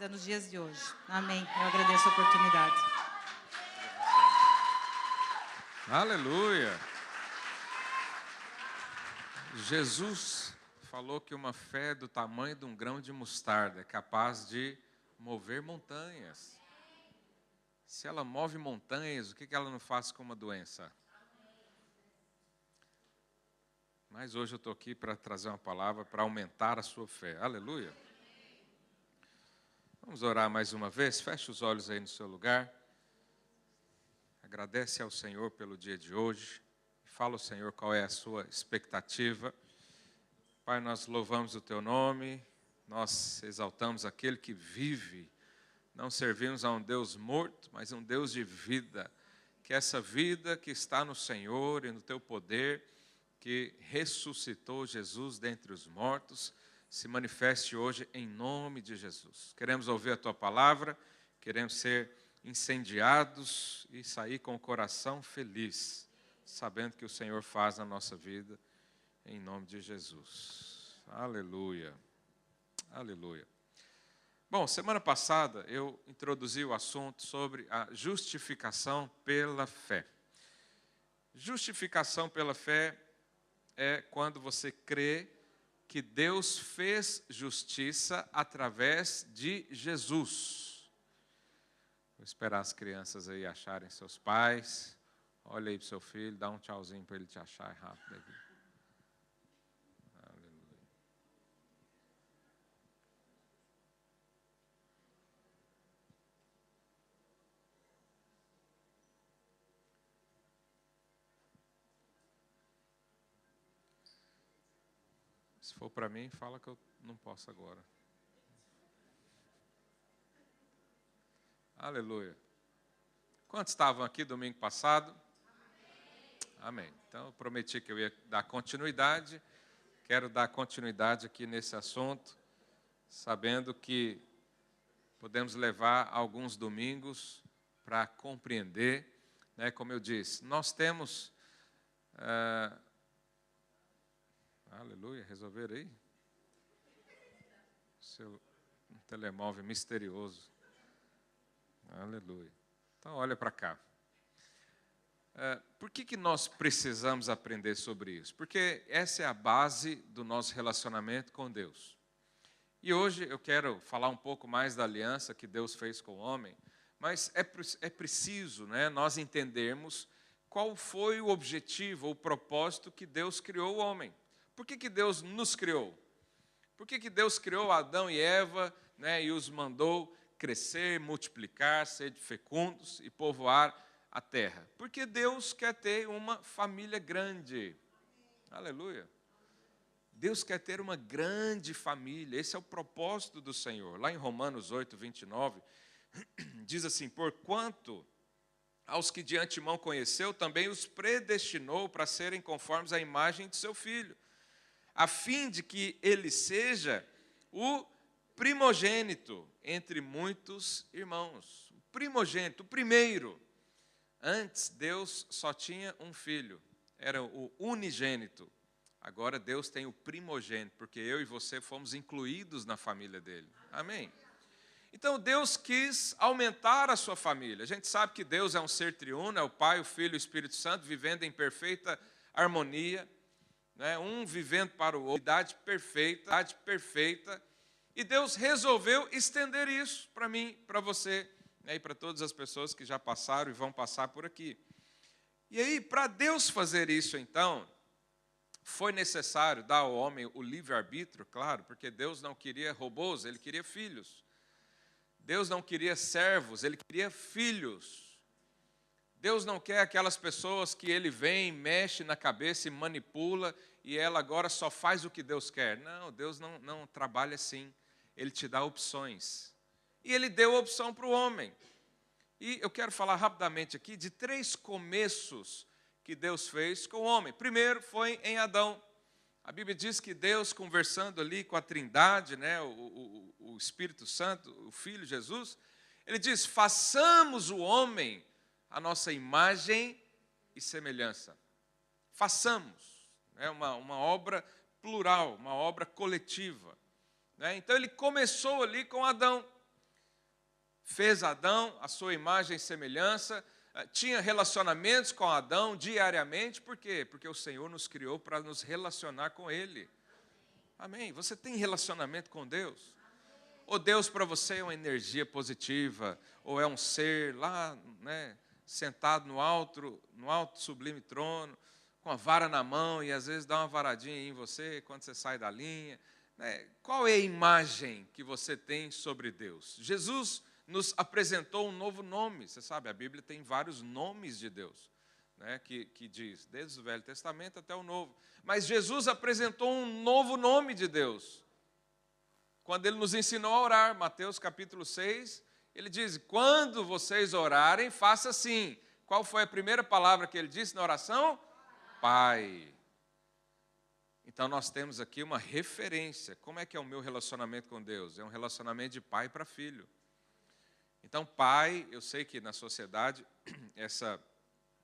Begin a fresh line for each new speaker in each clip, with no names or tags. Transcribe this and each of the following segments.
ainda nos dias de hoje. Amém. Eu agradeço a oportunidade.
Aleluia! Jesus falou que uma fé do tamanho de um grão de mostarda é capaz de mover montanhas. Se ela move montanhas, o que ela não faz com uma doença? Mas hoje eu estou aqui para trazer uma palavra para aumentar a sua fé. Aleluia! Vamos orar mais uma vez? Feche os olhos aí no seu lugar. Agradece ao Senhor pelo dia de hoje. Fala ao Senhor qual é a sua expectativa. Pai, nós louvamos o Teu nome, nós exaltamos aquele que vive. Não servimos a um Deus morto, mas um Deus de vida. Que essa vida que está no Senhor e no Teu poder, que ressuscitou Jesus dentre os mortos, se manifeste hoje em nome de Jesus. Queremos ouvir a Tua palavra, queremos ser incendiados e sair com o coração feliz, sabendo que o Senhor faz na nossa vida, em nome de Jesus. Aleluia. Aleluia. Bom, semana passada eu introduzi o assunto sobre a justificação pela fé. Justificação pela fé é quando você crê que Deus fez justiça através de Jesus. Vou esperar as crianças aí acharem seus pais. Olha aí para o seu filho, dá um tchauzinho para ele te achar rápido aqui. Aleluia. Se for para mim, fala que eu não posso agora. Aleluia. Quantos estavam aqui domingo passado? Amém. Então, eu prometi que eu ia dar continuidade. Quero dar continuidade aqui nesse assunto, sabendo que podemos levar alguns domingos para compreender, né? Como eu disse, nós temos... Aleluia, resolveram aí? Seu telemóvel misterioso. Aleluia. Então, olha para cá. Por que nós precisamos aprender sobre isso? Porque essa é a base do nosso relacionamento com Deus. E hoje eu quero falar um pouco mais da aliança que Deus fez com o homem, mas é preciso, né, nós entendermos qual foi o objetivo, o propósito que Deus criou o homem. Por que Deus nos criou? Por que Deus criou Adão e Eva, né, e os mandou crescer, multiplicar, ser fecundos e povoar a terra? Porque Deus quer ter uma família grande. Aleluia. Deus quer ter uma grande família. Esse é o propósito do Senhor. Lá em Romanos 8, 29, diz assim: porquanto aos que de antemão conheceu, também os predestinou para serem conformes à imagem de seu Filho, a fim de que ele seja o primogênito entre muitos irmãos. O primogênito, o primeiro. Antes, Deus só tinha um filho, era o unigênito. Agora Deus tem o primogênito, porque eu e você fomos incluídos na família dele. Amém? Então Deus quis aumentar a sua família. A gente sabe que Deus é um ser triuno, é o Pai, o Filho e o Espírito Santo, vivendo em perfeita harmonia, né? Um vivendo para o outro, idade perfeita. E Deus resolveu estender isso para mim, para você, né? E para todas as pessoas que já passaram e vão passar por aqui. E aí, para Deus fazer isso, então, foi necessário dar ao homem o livre-arbítrio, claro, porque Deus não queria robôs, Ele queria filhos. Deus não queria servos, Ele queria filhos. Deus não quer aquelas pessoas que Ele vem, mexe na cabeça e manipula, e ela agora só faz o que Deus quer. Não, Deus não trabalha assim. Ele te dá opções. E Ele deu a opção para o homem. E eu quero falar rapidamente aqui de 3 começos que Deus fez com o homem. Primeiro foi em Adão. A Bíblia diz que Deus, conversando ali com a Trindade, né, o Espírito Santo, o Filho Jesus, Ele diz: façamos o homem a nossa imagem e semelhança. Façamos. É uma obra plural, uma obra coletiva. Né? Então Ele começou ali com Adão. fez Adão, a sua imagem e semelhança, tinha relacionamentos com Adão diariamente. Por quê? Porque o Senhor nos criou para nos relacionar com Ele. Amém? Você tem relacionamento com Deus? Ou Deus para você é uma energia positiva, ou é um ser lá, né, sentado no alto sublime trono, com a vara na mão e às vezes dá uma varadinha em você quando você sai da linha. Né? Qual é a imagem que você tem sobre Deus? Jesus nos apresentou um novo nome. Você sabe, a Bíblia tem vários nomes de Deus, né, que diz, desde o Velho Testamento até o Novo. Mas Jesus apresentou um novo nome de Deus. Quando Ele nos ensinou a orar, Mateus capítulo 6, Ele diz, quando vocês orarem, faça assim. Qual foi a primeira palavra que Ele disse na oração? Pai. Então nós temos aqui uma referência. Como é que é o meu relacionamento com Deus? É um relacionamento de pai para filho. Então, pai, eu sei que na sociedade essa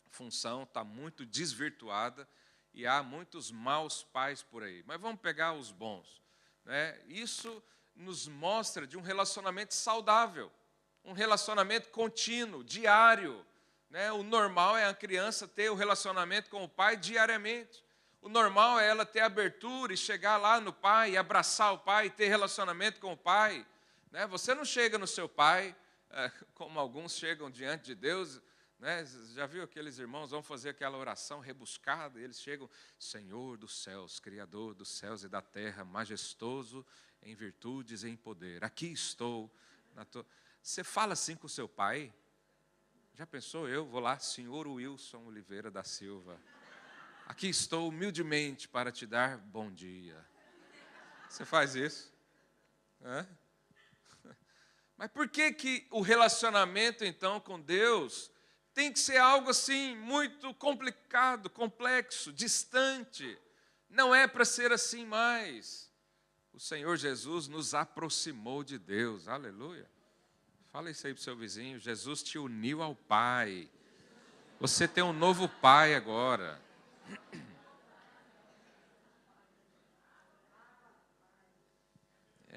função está muito desvirtuada e há muitos maus pais por aí. Mas vamos pegar os bons. Né? Isso nos mostra de um relacionamento saudável, um relacionamento contínuo, diário. Né? O normal é a criança ter o relacionamento com o pai diariamente. O normal é ela ter abertura e chegar lá no pai, e abraçar o pai, e ter relacionamento com o pai. Né? Você não chega no seu pai, como alguns chegam diante de Deus. Né? Já viu aqueles irmãos, vão fazer aquela oração rebuscada, e eles chegam, Senhor dos céus, Criador dos céus e da terra, majestoso em virtudes e em poder, aqui estou. Você fala assim com o seu pai? Já pensou? Eu vou lá, Senhor Wilson Oliveira da Silva, aqui estou humildemente para te dar bom dia. Você faz isso? Hã? Mas por que o relacionamento, então, com Deus tem que ser algo assim, muito complicado, complexo, distante? Não é para ser assim mais. O Senhor Jesus nos aproximou de Deus, aleluia. Fala isso aí para o seu vizinho, Jesus te uniu ao Pai. Você tem um novo Pai agora.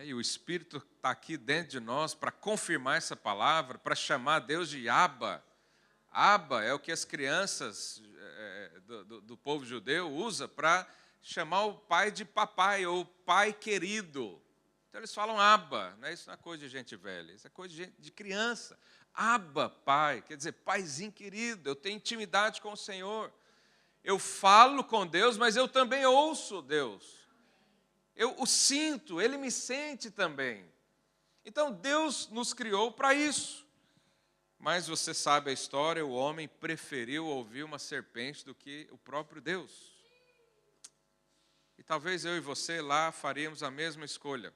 E o Espírito está aqui dentro de nós para confirmar essa palavra, para chamar Deus de Abba. Abba é o que as crianças do povo judeu usam para chamar o pai de papai, ou pai querido. Então eles falam Abba, né? Isso não é coisa de gente velha, isso é coisa de criança. Abba, pai, quer dizer, paizinho querido, eu tenho intimidade com o Senhor. Eu falo com Deus, mas eu também ouço Deus. Eu o sinto, Ele me sente também. Então, Deus nos criou para isso. Mas você sabe a história, o homem preferiu ouvir uma serpente do que o próprio Deus. E talvez eu e você lá faríamos a mesma escolha.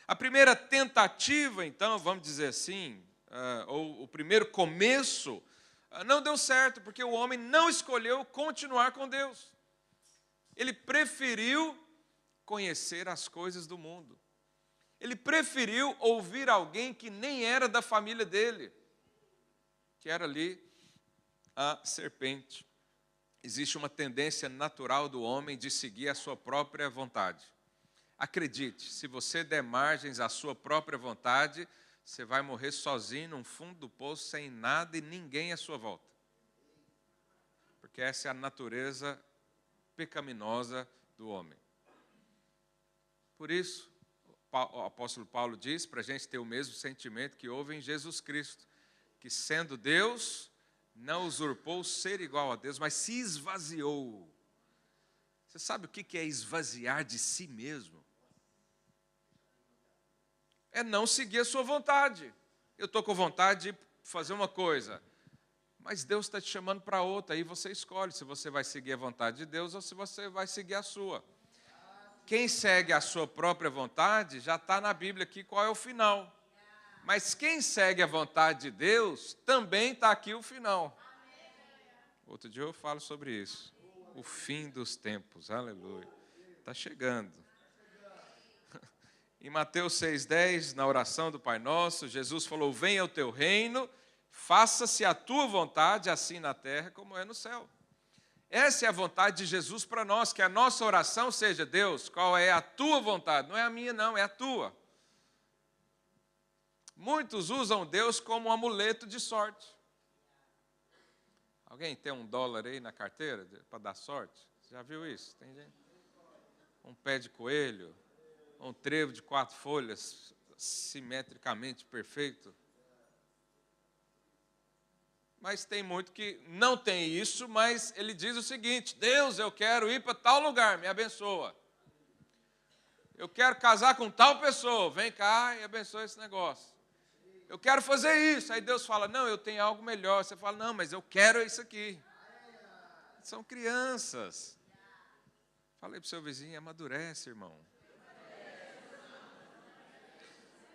A primeira tentativa, então, vamos dizer assim, ou o primeiro começo, não deu certo, porque o homem não escolheu continuar com Deus. Ele preferiu conhecer as coisas do mundo. Ele preferiu ouvir alguém que nem era da família dele, que era ali a serpente. Existe uma tendência natural do homem de seguir a sua própria vontade. Acredite, se você der margens à sua própria vontade, você vai morrer sozinho no fundo do poço, sem nada e ninguém à sua volta. Porque essa é a natureza pecaminosa do homem. Por isso, o apóstolo Paulo diz para a gente ter o mesmo sentimento que houve em Jesus Cristo, que sendo Deus, não usurpou ser igual a Deus, mas se esvaziou. Você sabe o que é esvaziar de si mesmo? É não seguir a sua vontade. Eu estou com vontade de fazer uma coisa, mas Deus está te chamando para outra, aí você escolhe se você vai seguir a vontade de Deus ou se você vai seguir a sua. Quem segue a sua própria vontade, já está na Bíblia aqui qual é o final. Mas quem segue a vontade de Deus, também está aqui o final. Outro dia eu falo sobre isso. O fim dos tempos, aleluia. Está chegando. Em Mateus 6,10, na oração do Pai Nosso, Jesus falou, venha o teu reino, faça-se a tua vontade, assim na terra como é no céu. Essa é a vontade de Jesus para nós, que a nossa oração seja, Deus, qual é a tua vontade? Não é a minha não, é a tua. muitos usam Deus como um amuleto de sorte. Alguém tem $1 aí na carteira para dar sorte? Você já viu isso? Tem gente? Um pé de coelho, um trevo de 4 folhas, simetricamente perfeito. Mas tem muito que não tem isso, mas ele diz o seguinte: Deus, eu quero ir para tal lugar, me abençoa. Eu quero casar com tal pessoa, vem cá e abençoa esse negócio. Eu quero fazer isso. Aí Deus fala, não, eu tenho algo melhor. Você fala, não, mas eu quero isso aqui. São crianças. Falei para o seu vizinho, amadurece, irmão.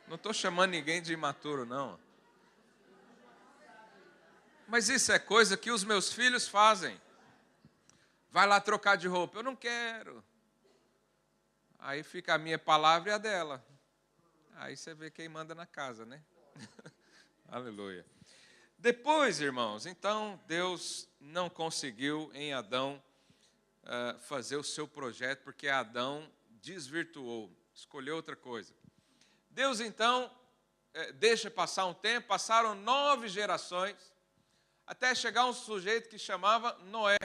Não estou chamando ninguém de imaturo, não. Mas isso é coisa que os meus filhos fazem. Vai lá trocar de roupa. Eu não quero. Aí fica a minha palavra e a dela. Aí você vê quem manda na casa, né? Aleluia. Depois, irmãos, então Deus não conseguiu em Adão fazer o seu projeto, porque Adão desvirtuou, escolheu outra coisa. Deus então deixa passar um tempo, passaram 9 gerações, até chegar um sujeito que chamava Noé.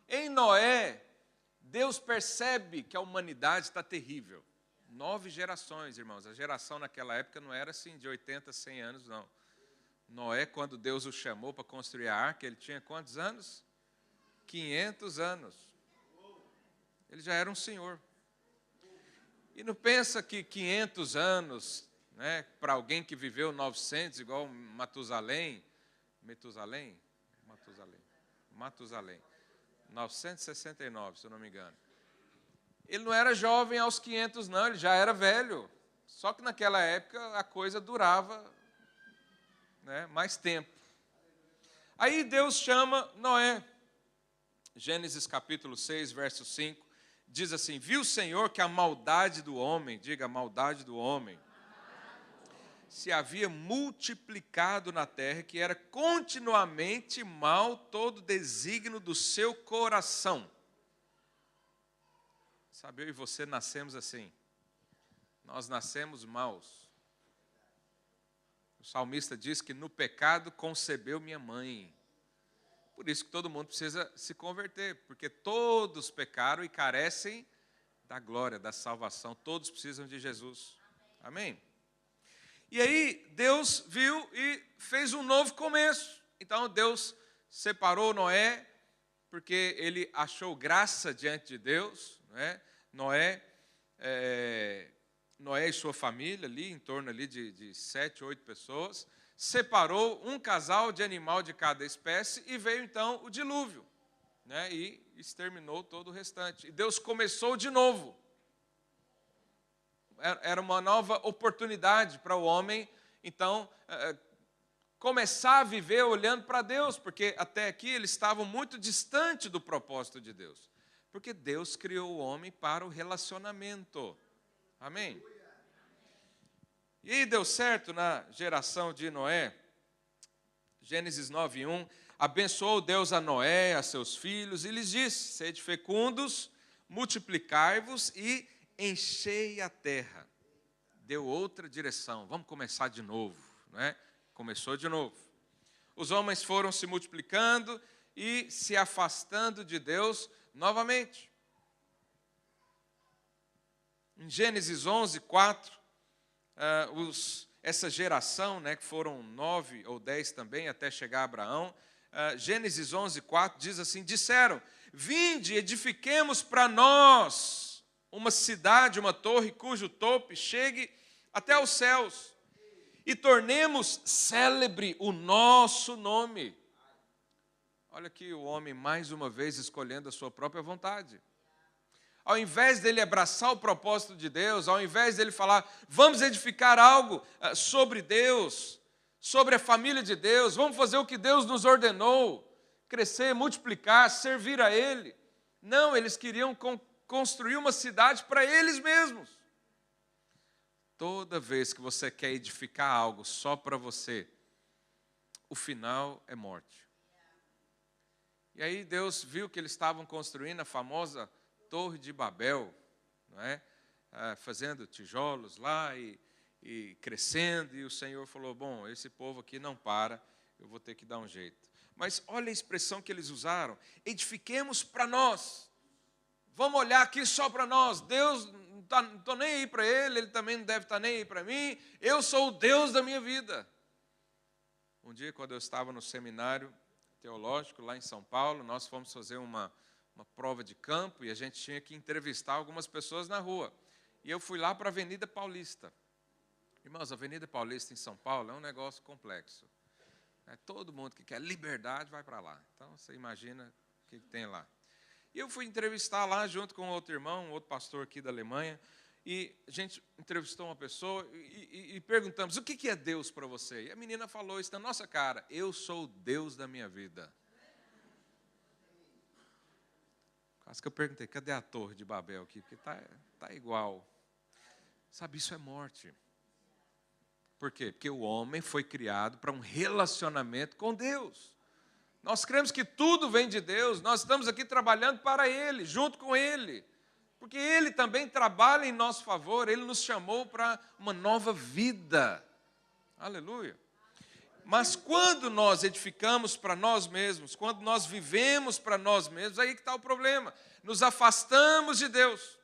Em Noé, Deus percebe que a humanidade está terrível. 9 gerações, irmãos. A geração naquela época não era assim de 80, 100 anos, não. Noé, quando Deus o chamou para construir a arca, ele tinha quantos anos? 500 anos. Ele já era um senhor. E não pensa que 500 anos, né, para alguém que viveu 900, igual Matusalém, 969, se eu não me engano. Ele não era jovem aos 500, não, ele já era velho. Só que naquela época a coisa durava, né, mais tempo. Aí Deus chama Noé. Gênesis capítulo 6, verso 5, diz assim, viu o Senhor que a maldade do homem, diga a maldade do homem, se havia multiplicado na terra, que era continuamente mal todo desígnio do seu coração. Sabe, eu e você nascemos assim. Nós nascemos maus. O salmista diz que no pecado concebeu minha mãe. Por isso que todo mundo precisa se converter, porque todos pecaram e carecem da glória, da salvação. Todos precisam de Jesus. Amém? E aí Deus viu e fez um novo começo. Então Deus separou Noé, porque ele achou graça diante de Deus, né? Noé e sua família, ali, em torno ali de 7, 8 pessoas, separou um casal de animal de cada espécie e veio então o dilúvio, né? E exterminou todo o restante. E Deus começou de novo. Era uma nova oportunidade para o homem, então, começar a viver olhando para Deus, porque até aqui eles estavam muito distante do propósito de Deus. Porque Deus criou o homem para o relacionamento. Amém? E aí deu certo na geração de Noé. Gênesis 9:1. Abençoou Deus a Noé, a seus filhos, e lhes disse, sede fecundos, multiplicai-vos e enchei a terra. Deu outra direção. Vamos começar de novo, né? Começou de novo. Os homens foram se multiplicando e se afastando de Deus novamente. Em Gênesis 11:4, essa geração, né, que foram 9 ou 10 também, até chegar a Abraão, Gênesis 11:4 diz assim, disseram, vinde, edifiquemos para nós uma cidade, uma torre, cujo topo chegue até aos céus, e tornemos célebre o nosso nome. Olha aqui o homem mais uma vez escolhendo a sua própria vontade. Ao invés dele abraçar o propósito de Deus, ao invés dele falar, vamos edificar algo sobre Deus, sobre a família de Deus, vamos fazer o que Deus nos ordenou, crescer, multiplicar, servir a Ele. Não, eles queriam construir uma cidade para eles mesmos. Toda vez que você quer edificar algo só para você, o final é morte. E aí Deus viu que eles estavam construindo a famosa Torre de Babel, não é? Fazendo tijolos lá, e e crescendo, e o Senhor falou, bom, esse povo aqui não para, eu vou ter que dar um jeito. Mas olha a expressão que eles usaram, edifiquemos para nós. Vamos olhar aqui só para nós. Deus, não estou nem aí para ele também não deve estar nem aí para mim. Eu sou o Deus da minha vida. Um dia, quando eu estava no seminário teológico lá em São Paulo, nós fomos fazer uma prova de campo e a gente tinha que entrevistar algumas pessoas na rua. E eu fui lá para a Avenida Paulista. Irmãos, a Avenida Paulista em São Paulo é um negócio complexo. Todo mundo que quer liberdade vai para lá. Então, você imagina o que tem lá. E eu fui entrevistar lá junto com outro irmão, um outro pastor aqui da Alemanha, e a gente entrevistou uma pessoa e perguntamos, o que é Deus para você? E a menina falou isso na nossa cara, eu sou o Deus da minha vida. Quase que eu perguntei, cadê a Torre de Babel aqui? Porque tá igual. Sabe, isso é morte. Por quê? Porque o homem foi criado para um relacionamento com Deus. Nós cremos que tudo vem de Deus, nós estamos aqui trabalhando para Ele, junto com Ele. Porque Ele também trabalha em nosso favor, Ele nos chamou para uma nova vida. Aleluia. Mas quando nós edificamos para nós mesmos, quando nós vivemos para nós mesmos, aí que está o problema. Nos afastamos de Deus.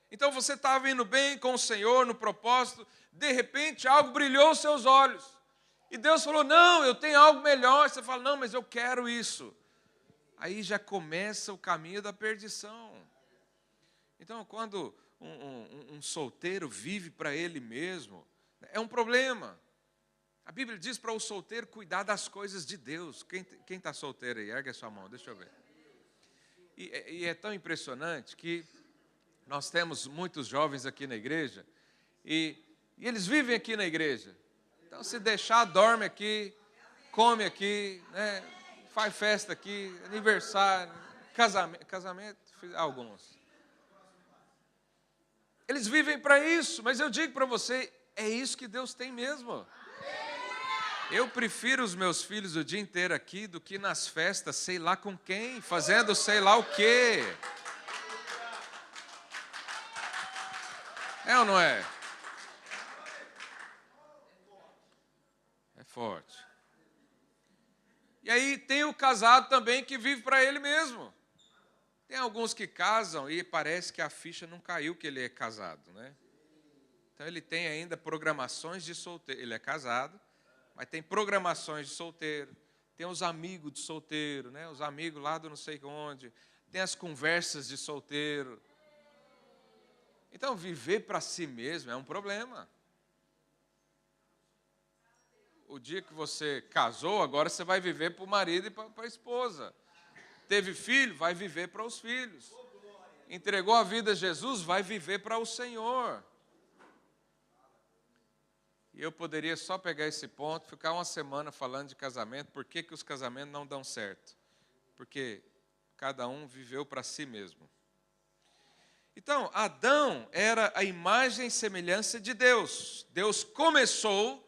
Então você estava indo bem com o Senhor no propósito, de repente algo brilhou aos seus olhos. E Deus falou, não, eu tenho algo melhor. Você fala, não, mas eu quero isso. Aí já começa o caminho da perdição. Então, quando um solteiro vive para ele mesmo, é um problema. A Bíblia diz para o solteiro cuidar das coisas de Deus. Quem está solteiro aí? Ergue a sua mão, deixa eu ver. E é tão impressionante que nós temos muitos jovens aqui na igreja e eles vivem aqui na igreja. Então, se deixar, dorme aqui, come aqui, né, faz festa aqui, aniversário, casamento, alguns. Eles vivem para isso, mas eu digo para você, é isso que Deus tem mesmo. Eu prefiro os meus filhos o dia inteiro aqui do que nas festas, sei lá com quem, fazendo sei lá o quê. É ou não é? É forte. E aí tem o casado também que vive para ele mesmo. Tem alguns que casam e parece que a ficha não caiu que ele é casado, né? Então ele tem ainda programações de solteiro. Ele é casado, mas tem programações de solteiro. Tem os amigos de solteiro, né? Os amigos lá do não sei onde. Tem as conversas de solteiro. Então viver para si mesmo é um problema. O dia que você casou, agora você vai viver para o marido e para a esposa. Teve filho, vai viver para os filhos. Entregou a vida a Jesus, vai viver para o Senhor. E eu poderia só pegar esse ponto, ficar uma semana falando de casamento, por que os casamentos não dão certo? Porque cada um viveu para si mesmo. Então, Adão era a imagem e semelhança de Deus. Deus começou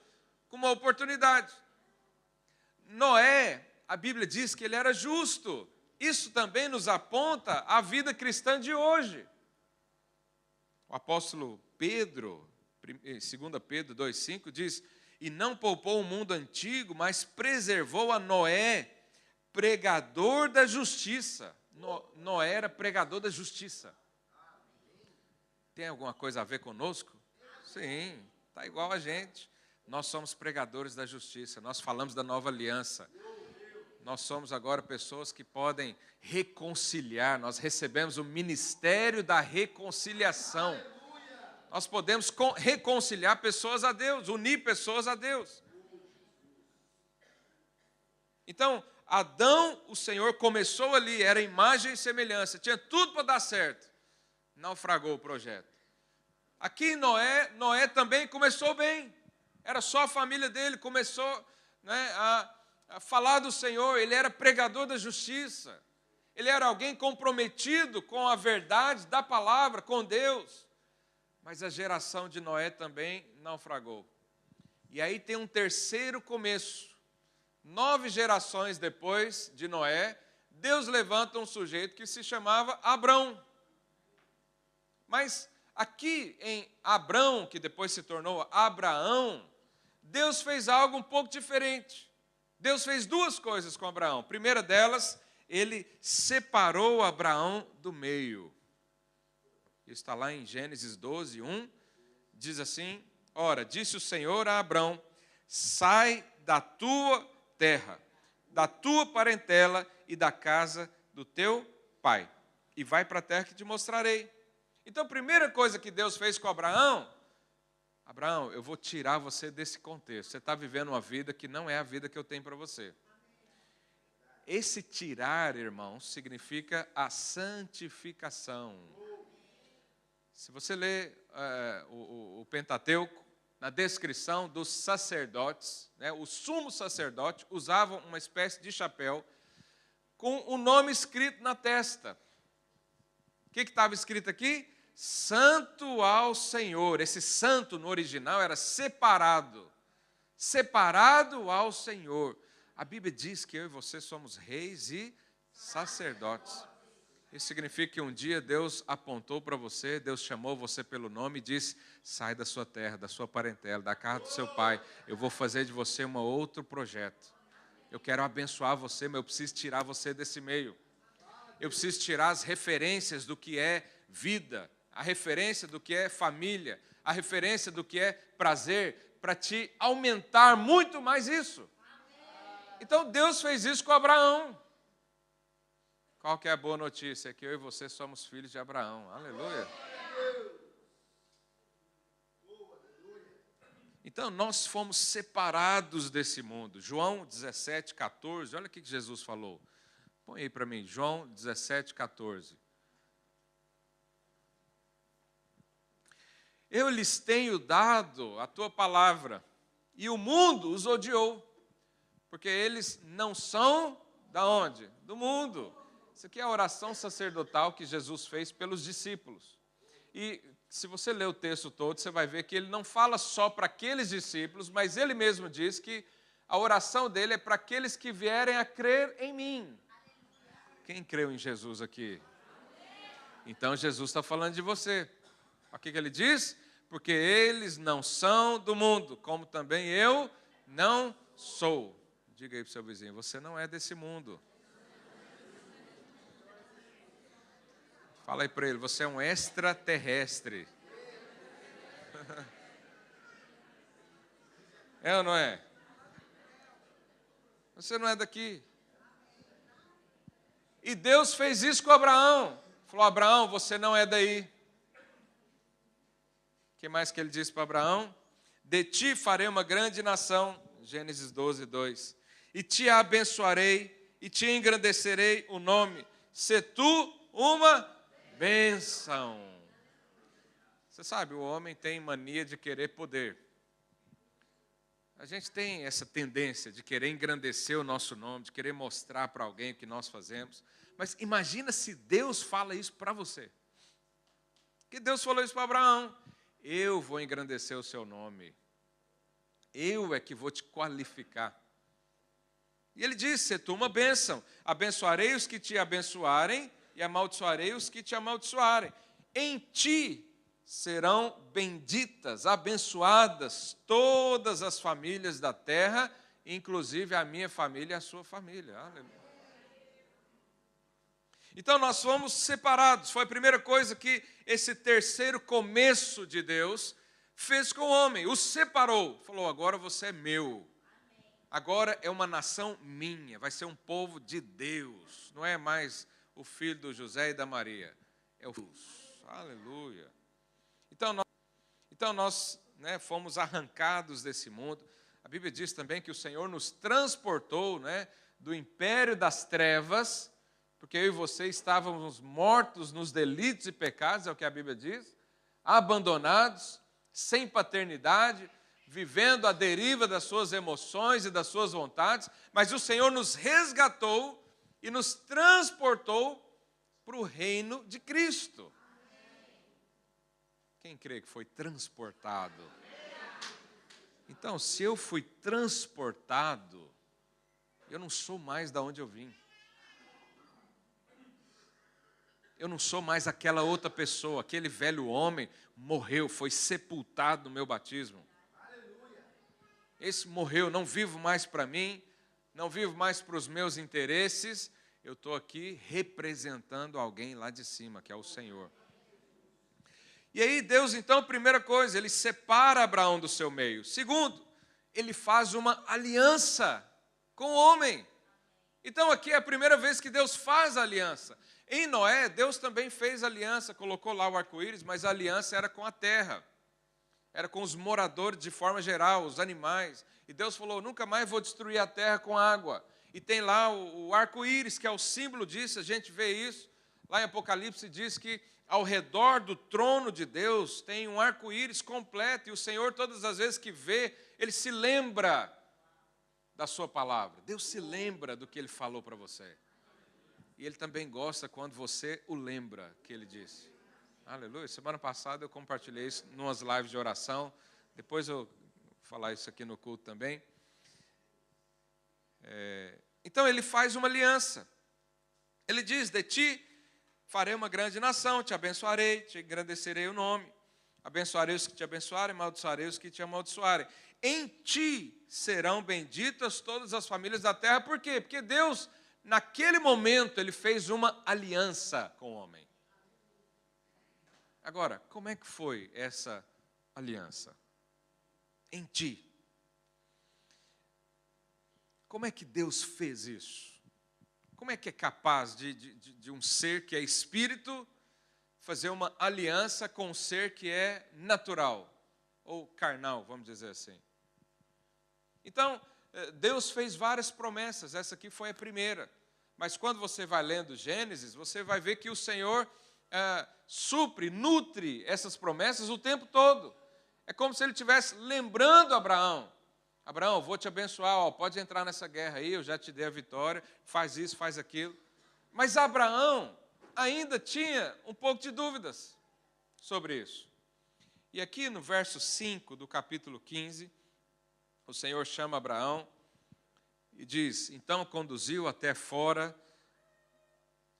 com uma oportunidade. Noé, a Bíblia diz que ele era justo. Isso também nos aponta a vida cristã de hoje. O apóstolo Pedro, 2 Pedro 2,5 diz, e não poupou o mundo antigo, mas preservou a Noé, pregador da justiça. Noé era pregador da justiça. Tem alguma coisa a ver conosco? Sim, está igual a gente. Nós somos pregadores da justiça, nós falamos da nova aliança. Nós somos agora pessoas que podem reconciliar, nós recebemos o ministério da reconciliação. Nós podemos reconciliar pessoas a Deus, unir pessoas a Deus. Então, Adão, o Senhor começou ali, era imagem e semelhança, tinha tudo para dar certo. Naufragou o projeto. Aqui Noé também começou bem. Era só a família dele, começou, né, a falar do Senhor. Ele era pregador da justiça. Ele era alguém comprometido com a verdade da palavra, com Deus. Mas a geração de Noé também naufragou. E aí tem um terceiro começo. 9 gerações depois de Noé, Deus levanta um sujeito que se chamava Abrão. Mas aqui em Abrão, que depois se tornou Abraão, Deus fez algo um pouco diferente. Deus fez duas coisas com Abraão. A primeira delas, ele separou Abraão do meio. Isso está lá em Gênesis 12, 1. Diz assim: ora, disse o Senhor a Abrão: sai da tua terra, da tua parentela e da casa do teu pai, e vai para a terra que te mostrarei. Então, a primeira coisa que Deus fez com Abraão: Abraão, eu vou tirar você desse contexto. Você está vivendo uma vida que não é a vida que eu tenho para você. Esse tirar, irmãos, significa a santificação. Se você ler o Pentateuco, na descrição dos sacerdotes, né, o sumo sacerdote usava uma espécie de chapéu com o nome escrito na testa. O que estava escrito aqui? Santo ao Senhor. Esse santo no original era separado. Separado ao Senhor. A Bíblia diz que eu e você somos reis e sacerdotes. Isso significa que um dia Deus apontou para você, Deus chamou você pelo nome e disse: sai da sua terra, da sua parentela, da casa do seu pai. Eu vou fazer de você um outro projeto. Eu quero abençoar você, mas eu preciso tirar você desse meio. Eu preciso tirar as referências do que é vida, a referência do que é família, a referência do que é prazer, para te aumentar muito mais isso. Então Deus fez isso com Abraão. Qual que é a boa notícia? É que eu e você somos filhos de Abraão. Aleluia. Então nós fomos separados desse mundo. João 17, 14, olha o que Jesus falou. Põe aí para mim, João 17, 14. Eu lhes tenho dado a tua palavra, e o mundo os odiou, porque eles não são da onde? Do mundo. Isso aqui é a oração sacerdotal que Jesus fez pelos discípulos. E se você ler o texto todo, você vai ver que ele não fala só para aqueles discípulos, mas ele mesmo diz que a oração dele é para aqueles que vierem a crer em mim. Quem creu em Jesus aqui? Então Jesus está falando de você. O que ele diz? Porque eles não são do mundo, como também eu não sou. Diga aí para o seu vizinho: você não é desse mundo. Fala aí para ele: você é um extraterrestre. É ou não é? Você não é daqui. E Deus fez isso com Abraão. Falou: Abraão, você não é daí. O que mais que ele disse para Abraão? De ti farei uma grande nação. Gênesis 12, 2. E te abençoarei e te engrandecerei o nome. Se tu uma bênção. Você sabe, o homem tem mania de querer poder. A gente tem essa tendência de querer engrandecer o nosso nome, de querer mostrar para alguém o que nós fazemos. Mas imagina se Deus fala isso para você. Que Deus falou isso para Abraão: eu vou engrandecer o seu nome. Eu é que vou te qualificar. E ele disse: se tu uma bênção, abençoarei os que te abençoarem e amaldiçoarei os que te amaldiçoarem. Em ti serão benditas, abençoadas todas as famílias da terra, inclusive a minha família e a sua família. Aleluia. Então nós fomos separados. Foi a primeira coisa que esse terceiro começo de Deus fez com o homem. O separou. Falou: agora você é meu. Agora é uma nação minha. Vai ser um povo de Deus. Não é mais o filho do José e da Maria. É o Deus. Aleluia. Então nós fomos arrancados desse mundo. A Bíblia diz também que o Senhor nos transportou, do império das trevas, porque eu e você estávamos mortos nos delitos e pecados, é o que a Bíblia diz, abandonados, sem paternidade, vivendo à deriva das suas emoções e das suas vontades, mas o Senhor nos resgatou e nos transportou para o reino de Cristo. Quem crê que foi transportado? Então, se eu fui transportado, eu não sou mais da onde eu vim. eu não sou mais aquela outra pessoa, aquele velho homem morreu, foi sepultado no meu batismo. Esse morreu, não vivo mais para mim, não vivo mais para os meus interesses, eu estou aqui representando alguém lá de cima, que é o Senhor. E aí Deus, então, primeira coisa, Ele separa Abraão do seu meio. Segundo, Ele faz uma aliança com o homem. Então aqui é a primeira vez que Deus faz aliança. Em Noé, Deus também fez aliança, colocou lá o arco-íris, mas a aliança era com a terra. Era com os moradores de forma geral, os animais. E Deus falou, nunca mais vou destruir a terra com água. E tem lá o arco-íris, que é o símbolo disso, a gente vê isso. Lá em Apocalipse diz que ao redor do trono de Deus tem um arco-íris completo. E o Senhor, todas as vezes que vê, Ele se lembra da sua palavra. Deus se lembra do que Ele falou para você. E Ele também gosta quando você o lembra que Ele disse. Aleluia. Semana passada eu compartilhei isso em umas lives de oração. Depois eu vou falar isso aqui no culto também. Então Ele faz uma aliança. Ele diz, de ti farei uma grande nação, te abençoarei, te engrandecerei o nome. Abençoarei os que te abençoarem, amaldiçoarei os que te amaldiçoarem. Em ti serão benditas todas as famílias da terra. Por quê? Porque Deus, naquele momento, Ele fez uma aliança com o homem. Agora, como é que foi essa aliança? Em ti. Como é que Deus fez isso? Como é que é capaz de um ser que é espírito fazer uma aliança com um ser que é natural, ou carnal, vamos dizer assim? Então, Deus fez várias promessas, essa aqui foi a primeira. Mas quando você vai lendo Gênesis, você vai ver que o Senhor supre, nutre essas promessas o tempo todo. É como se Ele estivesse lembrando Abraão. Abraão, vou te abençoar, ó, pode entrar nessa guerra aí, eu já te dei a vitória, faz isso, faz aquilo. Mas Abraão ainda tinha um pouco de dúvidas sobre isso. E aqui no verso 5 do capítulo 15, o Senhor chama Abraão e diz, então conduziu até fora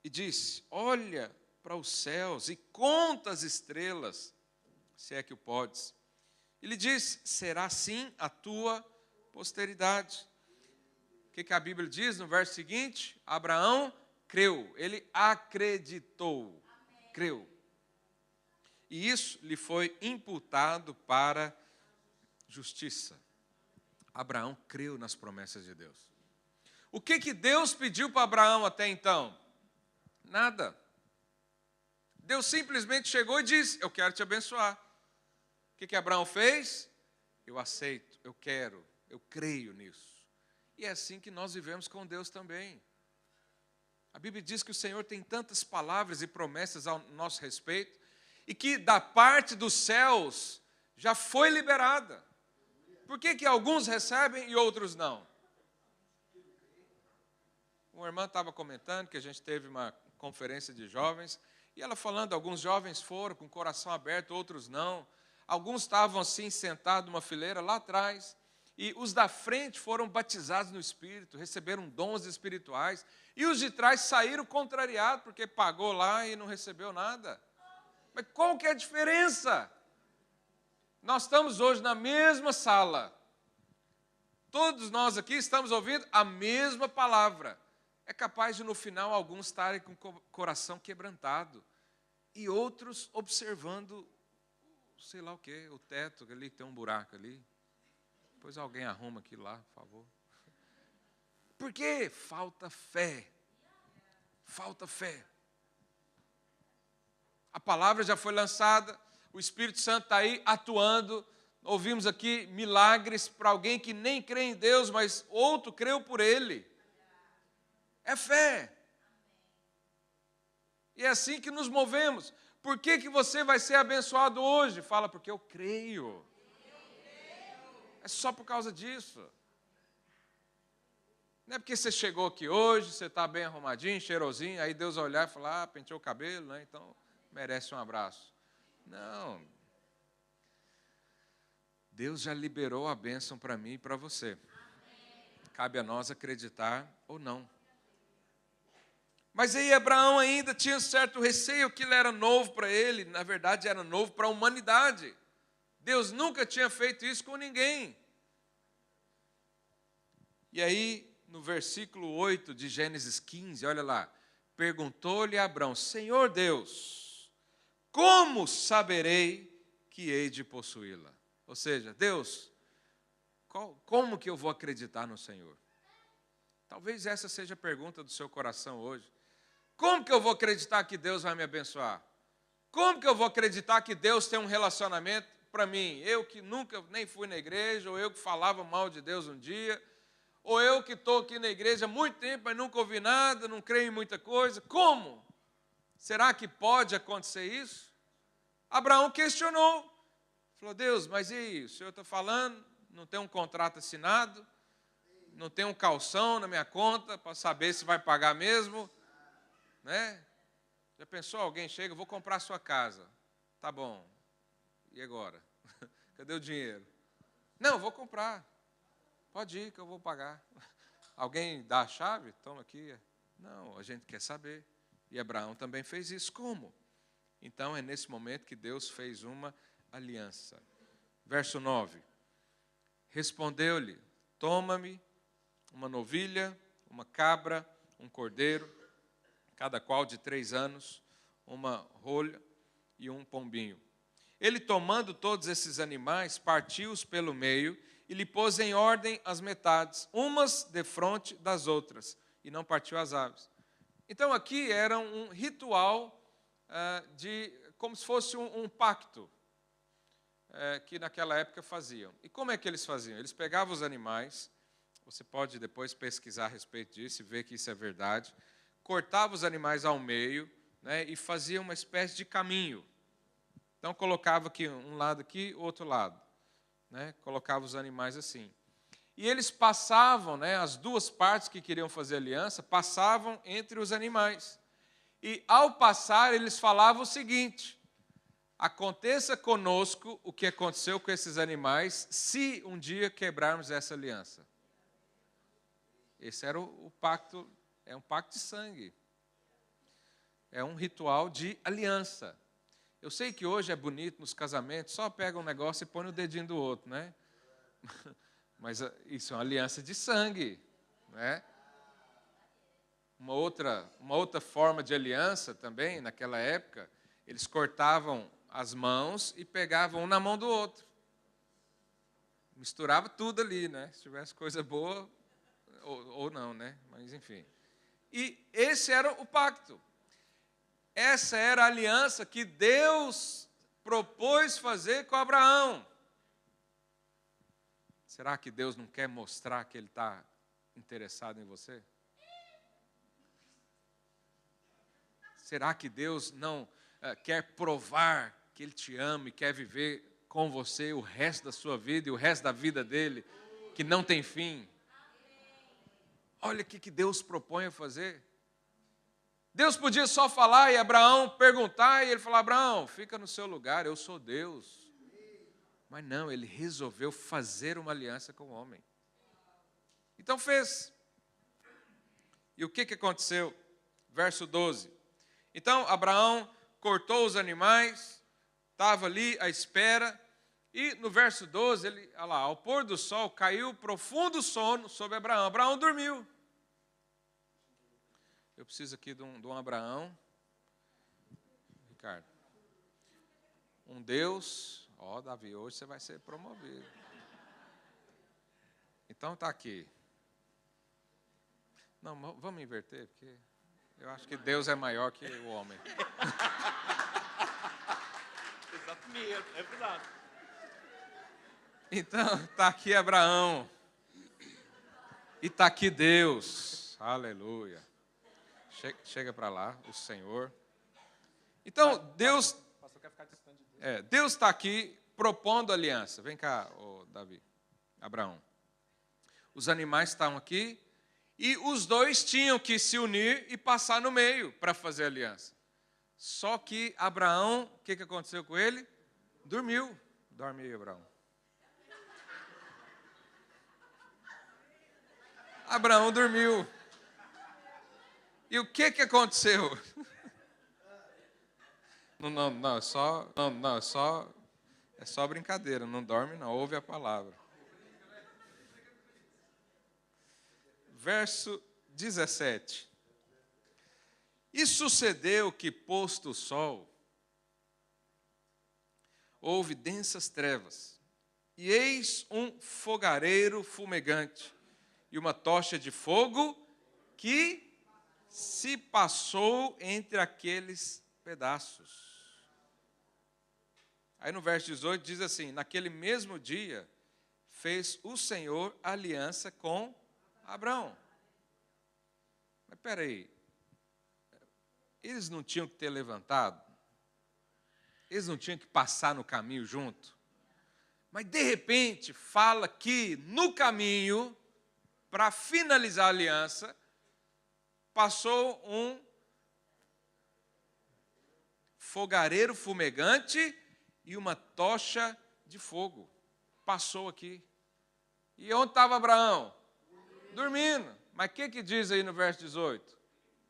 e disse, olha para os céus e conta as estrelas, se é que o podes. Ele diz, será assim a tua posteridade. O que a Bíblia diz no verso seguinte? Abraão creu, ele acreditou, creu. E isso lhe foi imputado para justiça. Abraão creu nas promessas de Deus. O que Deus pediu para Abraão até então? Nada. Deus simplesmente chegou e disse, eu quero te abençoar. O que Abraão fez? Eu aceito, eu quero, eu creio nisso. E é assim que nós vivemos com Deus também. A Bíblia diz que o Senhor tem tantas palavras e promessas ao nosso respeito, e que da parte dos céus já foi liberada. Por que alguns recebem e outros não? Uma irmã estava comentando que a gente teve uma conferência de jovens, e ela falando, alguns jovens foram com o coração aberto, outros não. Alguns estavam assim, sentados numa fileira lá atrás, e os da frente foram batizados no Espírito, receberam dons espirituais, e os de trás saíram contrariados, porque pagou lá e não recebeu nada. Mas qual que é a diferença? Nós estamos hoje na mesma sala. Todos nós aqui estamos ouvindo a mesma palavra. É capaz de no final alguns estarem com o coração quebrantado e outros observando, sei lá o que, o teto ali, tem um buraco ali. Depois alguém arruma aquilo lá, por favor. Por quê? Falta fé. Falta fé. A palavra já foi lançada, o Espírito Santo está aí atuando. Ouvimos aqui milagres para alguém que nem crê em Deus, mas outro creu por ele. É fé. E é assim que nos movemos. Por que você vai ser abençoado hoje? Fala, porque eu creio. É só por causa disso. Não é porque você chegou aqui hoje, você está bem arrumadinho, cheirosinho, aí Deus vai olhar e falar, penteou o cabelo, né? Então merece um abraço. Não. Deus já liberou a bênção para mim e para você. Cabe a nós acreditar ou não. Mas aí Abraão ainda tinha certo receio, aquilo era novo para ele, na verdade era novo para a humanidade. Deus nunca tinha feito isso com ninguém. E aí, no versículo 8 de Gênesis 15, olha lá, perguntou-lhe Abraão, Senhor Deus, como saberei que hei de possuí-la? Ou seja, Deus, como que eu vou acreditar no Senhor? Talvez essa seja a pergunta do seu coração hoje. Como que eu vou acreditar que Deus vai me abençoar? Como que eu vou acreditar que Deus tem um relacionamento para mim? Eu que nunca nem fui na igreja, ou eu que falava mal de Deus um dia, ou eu que estou aqui na igreja há muito tempo, mas nunca ouvi nada, não creio em muita coisa. Como? Será que pode acontecer isso? Abraão questionou. Falou, Deus, mas e aí? O senhor está falando, não tem um contrato assinado, não tem um calção na minha conta para saber se vai pagar mesmo, né? Já pensou, alguém chega, vou comprar a sua casa. Tá bom, e agora? Cadê o dinheiro? Não, vou comprar. Pode ir que eu vou pagar. Alguém dá a chave? Toma aqui. Não, a gente quer saber. E Abraão também fez isso. Como? Então é nesse momento que Deus fez uma aliança. Verso 9. Respondeu-lhe, toma-me uma novilha, uma cabra, um cordeiro, cada qual de 3 anos, uma rolha e um pombinho. Ele, tomando todos esses animais, partiu-os pelo meio e lhe pôs em ordem as metades, umas defronte das outras, e não partiu as aves. Então aqui era um ritual como se fosse um pacto que naquela época faziam. E como é que eles faziam? Eles pegavam os animais, você pode depois pesquisar a respeito disso e ver que isso é verdade, cortavam os animais ao meio, né, e faziam uma espécie de caminho. Então colocava aqui um lado aqui, outro lado, né, colocava os animais assim. E eles passavam, né, as duas partes que queriam fazer aliança, passavam entre os animais. E ao passar, eles falavam o seguinte: aconteça conosco o que aconteceu com esses animais, se um dia quebrarmos essa aliança. Esse era o pacto, é um pacto de sangue. É um ritual de aliança. Eu sei que hoje é bonito nos casamentos, só pega um negócio e põe no dedinho do outro, né? Mas isso é uma aliança de sangue, né? Uma outra forma de aliança também, naquela época, eles cortavam as mãos e pegavam um na mão do outro. Misturava tudo ali, né? Se tivesse coisa boa, ou não, né? Mas enfim. E esse era o pacto. Essa era a aliança que Deus propôs fazer com Abraão. Será que Deus não quer mostrar que Ele está interessado em você? Será que Deus não quer provar que Ele te ama e quer viver com você o resto da sua vida e o resto da vida dele, que não tem fim? Olha o que Deus propõe a fazer. Deus podia só falar e Abraão perguntar, e ele falar, Abraão, fica no seu lugar, eu sou Deus. Mas não, ele resolveu fazer uma aliança com o homem. Então fez. E o que aconteceu? Verso 12. Então Abraão cortou os animais, estava ali à espera, e no verso 12, olha lá, ao pôr do sol caiu profundo sono sobre Abraão. Abraão dormiu. Eu preciso aqui de um Abraão. Ricardo. Um Deus. Davi, hoje você vai ser promovido. Então está aqui. Não, vamos inverter, porque eu acho que Deus é maior que o homem.
Exato mesmo, é verdade.
Então está aqui Abraão. E está aqui Deus. Aleluia. Chega para lá, o Senhor. Então, Deus...
O pastor quer ficar distante de Deus.
Deus está aqui propondo aliança. Vem cá, Davi, Abraão. Os animais estão aqui e os dois tinham que se unir e passar no meio para fazer aliança. Só que Abraão, o que aconteceu com ele? Dormiu. Dorme aí, Abraão. Abraão dormiu. E o que aconteceu? Não, é só brincadeira, não dorme não, ouve a palavra. Verso 17. E sucedeu que, posto o sol, houve densas trevas, e eis um fogareiro fumegante, e uma tocha de fogo que se passou entre aqueles pedaços. Aí no verso 18 diz assim: naquele mesmo dia fez o Senhor aliança com Abraão. Mas espera aí, eles não tinham que ter levantado? Eles não tinham que passar no caminho junto? Mas de repente fala que no caminho, para finalizar a aliança, passou um fogareiro fumegante e uma tocha de fogo. Passou aqui. E onde estava Abraão? Dormindo. Mas o que diz aí no verso 18?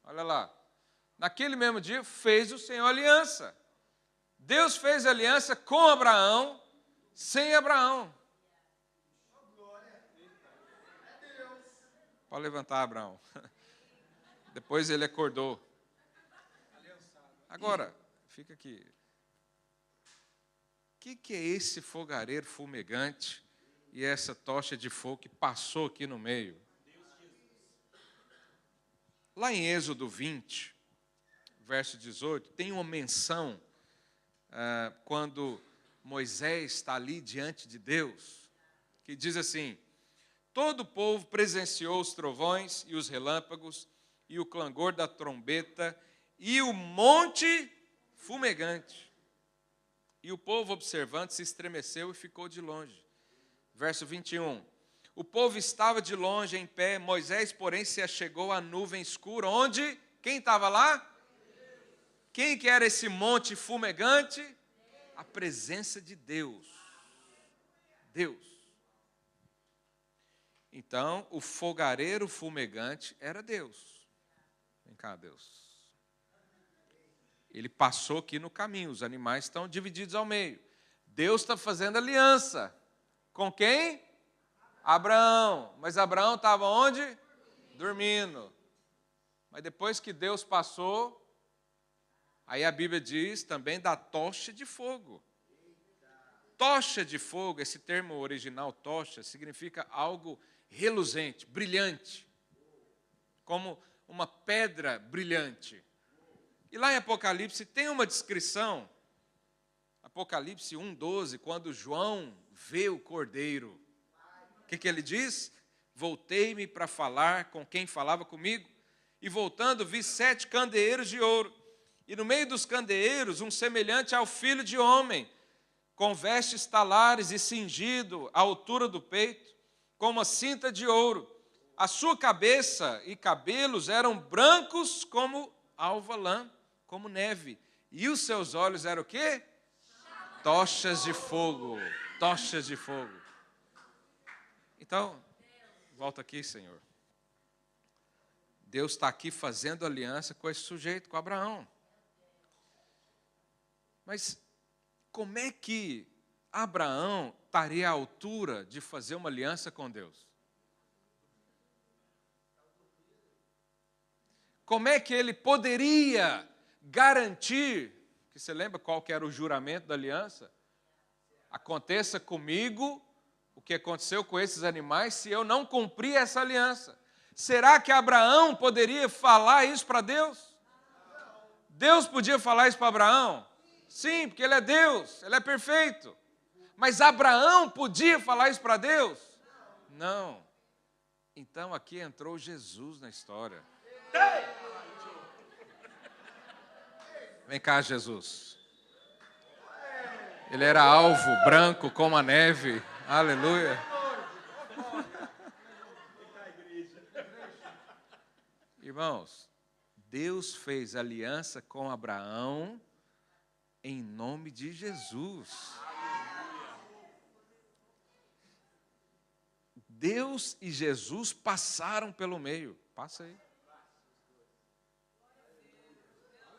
Olha lá. Naquele mesmo dia fez o Senhor aliança. Deus fez aliança com Abraão, sem Abraão. Pode levantar, Abraão. Depois ele acordou. Agora, fica aqui. O que é esse fogareiro fumegante e essa tocha de fogo que passou aqui no meio? Lá em Êxodo 20, verso 18, tem uma menção quando Moisés está ali diante de Deus, que diz assim: todo o povo presenciou os trovões e os relâmpagos e o clangor da trombeta e o monte fumegante. E o povo observante se estremeceu e ficou de longe. Verso 21. O povo estava de longe em pé, Moisés, porém, se achegou à nuvem escura. Onde? Quem estava lá? Quem que era esse monte fumegante? A presença de Deus. Deus. Então, o fogareiro fumegante era Deus. Vem cá, Deus. Ele passou aqui no caminho, os animais estão divididos ao meio. Deus está fazendo aliança. Com quem? Abraão. Mas Abraão estava onde? Dormindo. Mas depois que Deus passou, aí a Bíblia diz também da tocha de fogo. Tocha de fogo, esse termo original, tocha, significa algo reluzente, brilhante. Como uma pedra brilhante. E lá em Apocalipse tem uma descrição, Apocalipse 1:12, quando João vê o Cordeiro. O que ele diz? Voltei-me para falar com quem falava comigo, e voltando vi 7 candeeiros de ouro, e no meio dos candeeiros um semelhante ao Filho de Homem, com vestes talares e cingido à altura do peito, com uma cinta de ouro. A sua cabeça e cabelos eram brancos como alva lã, como neve. E os seus olhos eram o quê? Tochas de fogo. Tochas de fogo. Então, volta aqui, Senhor. Deus está aqui fazendo aliança com esse sujeito, com Abraão. Mas como é que Abraão estaria à altura de fazer uma aliança com Deus? Como é que ele poderia garantir, que você lembra qual que era o juramento da aliança? Aconteça comigo o que aconteceu com esses animais se eu não cumprir essa aliança. Será que Abraão poderia falar isso para Deus? Deus podia falar isso para Abraão? Sim, porque ele é Deus, ele é perfeito. Mas Abraão podia falar isso para Deus? Não. Então aqui entrou Jesus na história. Vem cá, Jesus. Ele era alvo, branco como a neve. Aleluia. Irmãos, Deus fez aliança com Abraão em nome de Jesus. Deus e Jesus passaram pelo meio. Passa aí.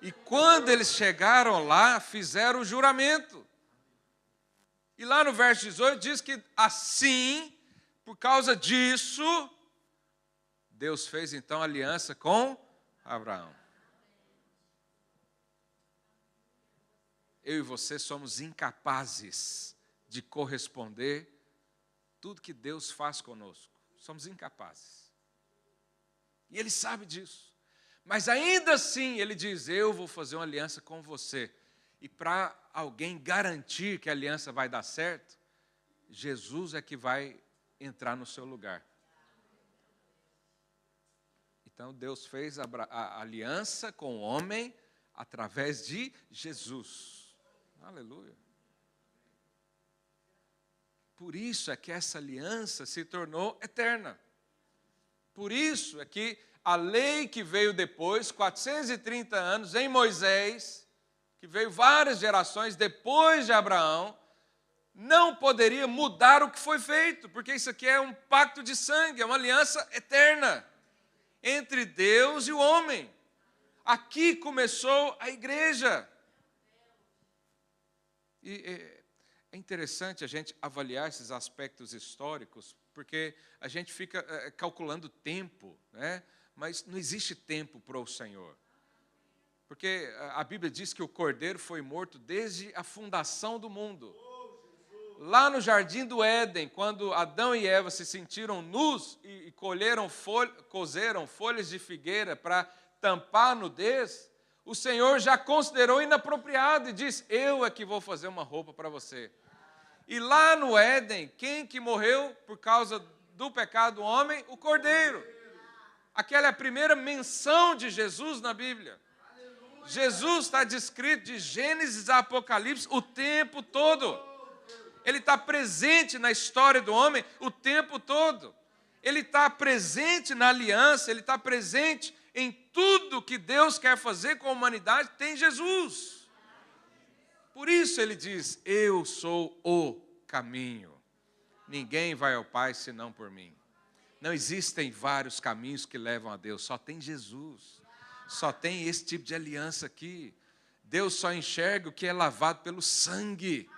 E quando eles chegaram lá, fizeram o juramento. E lá no verso 18 diz que assim, por causa disso, Deus fez então aliança com Abraão. Eu e você somos incapazes de corresponder tudo que Deus faz conosco. Somos incapazes. E Ele sabe disso. Mas ainda assim, Ele diz, eu vou fazer uma aliança com você. E para alguém garantir que a aliança vai dar certo, Jesus é que vai entrar no seu lugar. Então, Deus fez a aliança com o homem através de Jesus. Aleluia. Por isso é que essa aliança se tornou eterna. Por isso é que a lei que veio depois, 430 anos, em Moisés, que veio várias gerações depois de Abraão, não poderia mudar o que foi feito, porque isso aqui é um pacto de sangue, é uma aliança eterna entre Deus e o homem. Aqui começou a igreja. E é interessante a gente avaliar esses aspectos históricos, porque a gente fica calculando tempo, né? Mas não existe tempo para o Senhor. Porque a Bíblia diz que o Cordeiro foi morto desde a fundação do mundo. Lá no Jardim do Éden, quando Adão e Eva se sentiram nus e cozeram folhas de figueira para tampar a nudez, o Senhor já considerou inapropriado e disse, eu é que vou fazer uma roupa para você. E lá no Éden, quem que morreu por causa do pecado do homem? O Cordeiro. Aquela é a primeira menção de Jesus na Bíblia. Jesus está descrito de Gênesis a Apocalipse o tempo todo. Ele está presente na história do homem o tempo todo. Ele está presente na aliança, ele está presente em tudo que Deus quer fazer com a humanidade, tem Jesus. Por isso ele diz, eu sou o caminho. Ninguém vai ao Pai senão por mim. Não existem vários caminhos que levam a Deus, só tem Jesus. Só tem esse tipo de aliança aqui. Deus só enxerga o que é lavado pelo sangue.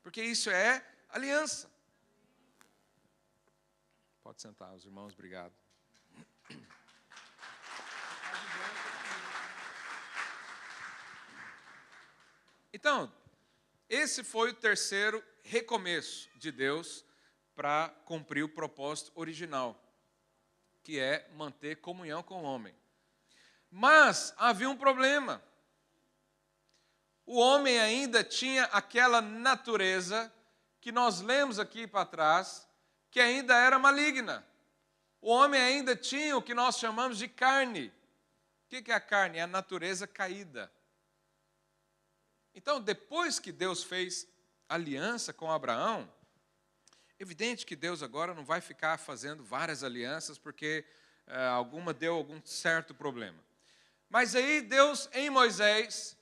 Porque isso é aliança. Pode sentar, os irmãos, obrigado. Então, esse foi o terceiro recomeço de Deus para cumprir o propósito original, que é manter comunhão com o homem. Mas havia um problema. O homem ainda tinha aquela natureza que nós lemos aqui para trás, que ainda era maligna. O homem ainda tinha o que nós chamamos de carne. O que é a carne? É a natureza caída. Então, depois que Deus fez aliança com Abraão, evidente que Deus agora não vai ficar fazendo várias alianças, porque alguma deu algum certo problema. Mas aí Deus, em Moisés,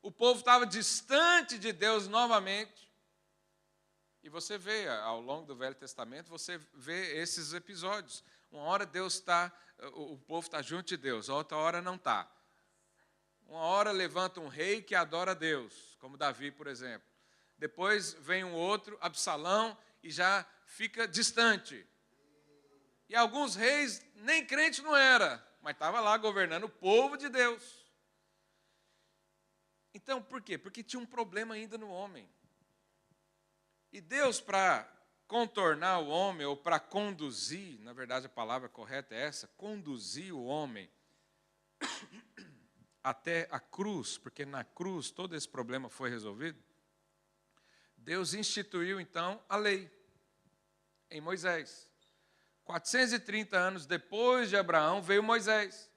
o povo estava distante de Deus novamente. E você vê, ao longo do Velho Testamento, você vê esses episódios. Uma hora o povo está junto de Deus, outra hora não está. Uma hora levanta um rei que adora a Deus, como Davi, por exemplo. Depois vem um outro, Absalão, e já fica distante. E alguns reis, nem crente não era, mas estava lá governando o povo de Deus. Então, por quê? Porque tinha um problema ainda no homem. E Deus, para contornar o homem, ou para conduzir, na verdade a palavra correta é essa, conduzir o homem até a cruz, porque na cruz todo esse problema foi resolvido, Deus instituiu então a lei em Moisés. 430 anos depois de Abraão veio Moisés.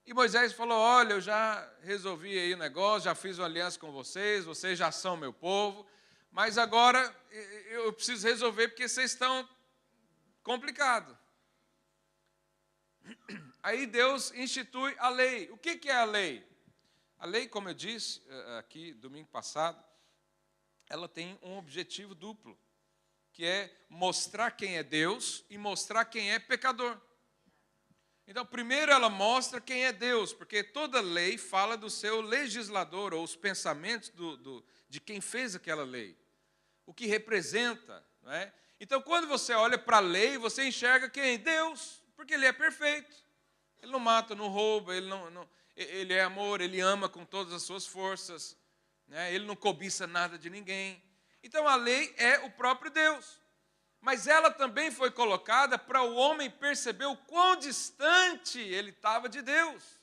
E Moisés falou, olha, eu já resolvi aí o negócio, já fiz uma aliança com vocês já são meu povo, mas agora eu preciso resolver porque vocês estão complicados. Aí Deus institui a lei. O que é a lei? A lei, como eu disse aqui domingo passado, ela tem um objetivo duplo, que é mostrar quem é Deus e mostrar quem é pecador. Então, primeiro ela mostra quem é Deus, porque toda lei fala do seu legislador, ou os pensamentos de quem fez aquela lei, o que representa. Não é? Então, quando você olha para a lei, você enxerga quem? Deus, porque Ele é perfeito. Ele não mata, não rouba, Ele é amor, Ele ama com todas as suas forças, né? Ele não cobiça nada de ninguém. Então, a lei é o próprio Deus. Mas ela também foi colocada para o homem perceber o quão distante ele estava de Deus.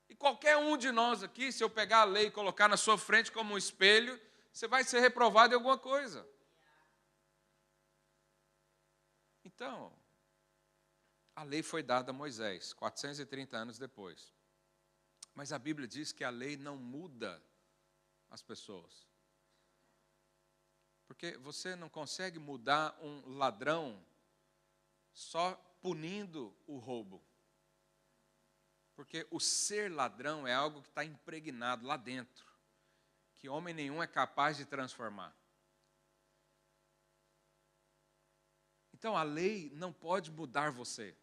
E qualquer um de nós aqui, se eu pegar a lei e colocar na sua frente como um espelho, você vai ser reprovado em alguma coisa. Então, a lei foi dada a Moisés, 430 anos depois. Mas a Bíblia diz que a lei não muda as pessoas. Porque você não consegue mudar um ladrão só punindo o roubo. Porque o ser ladrão é algo que está impregnado lá dentro, que homem nenhum é capaz de transformar. Então a lei não pode mudar você.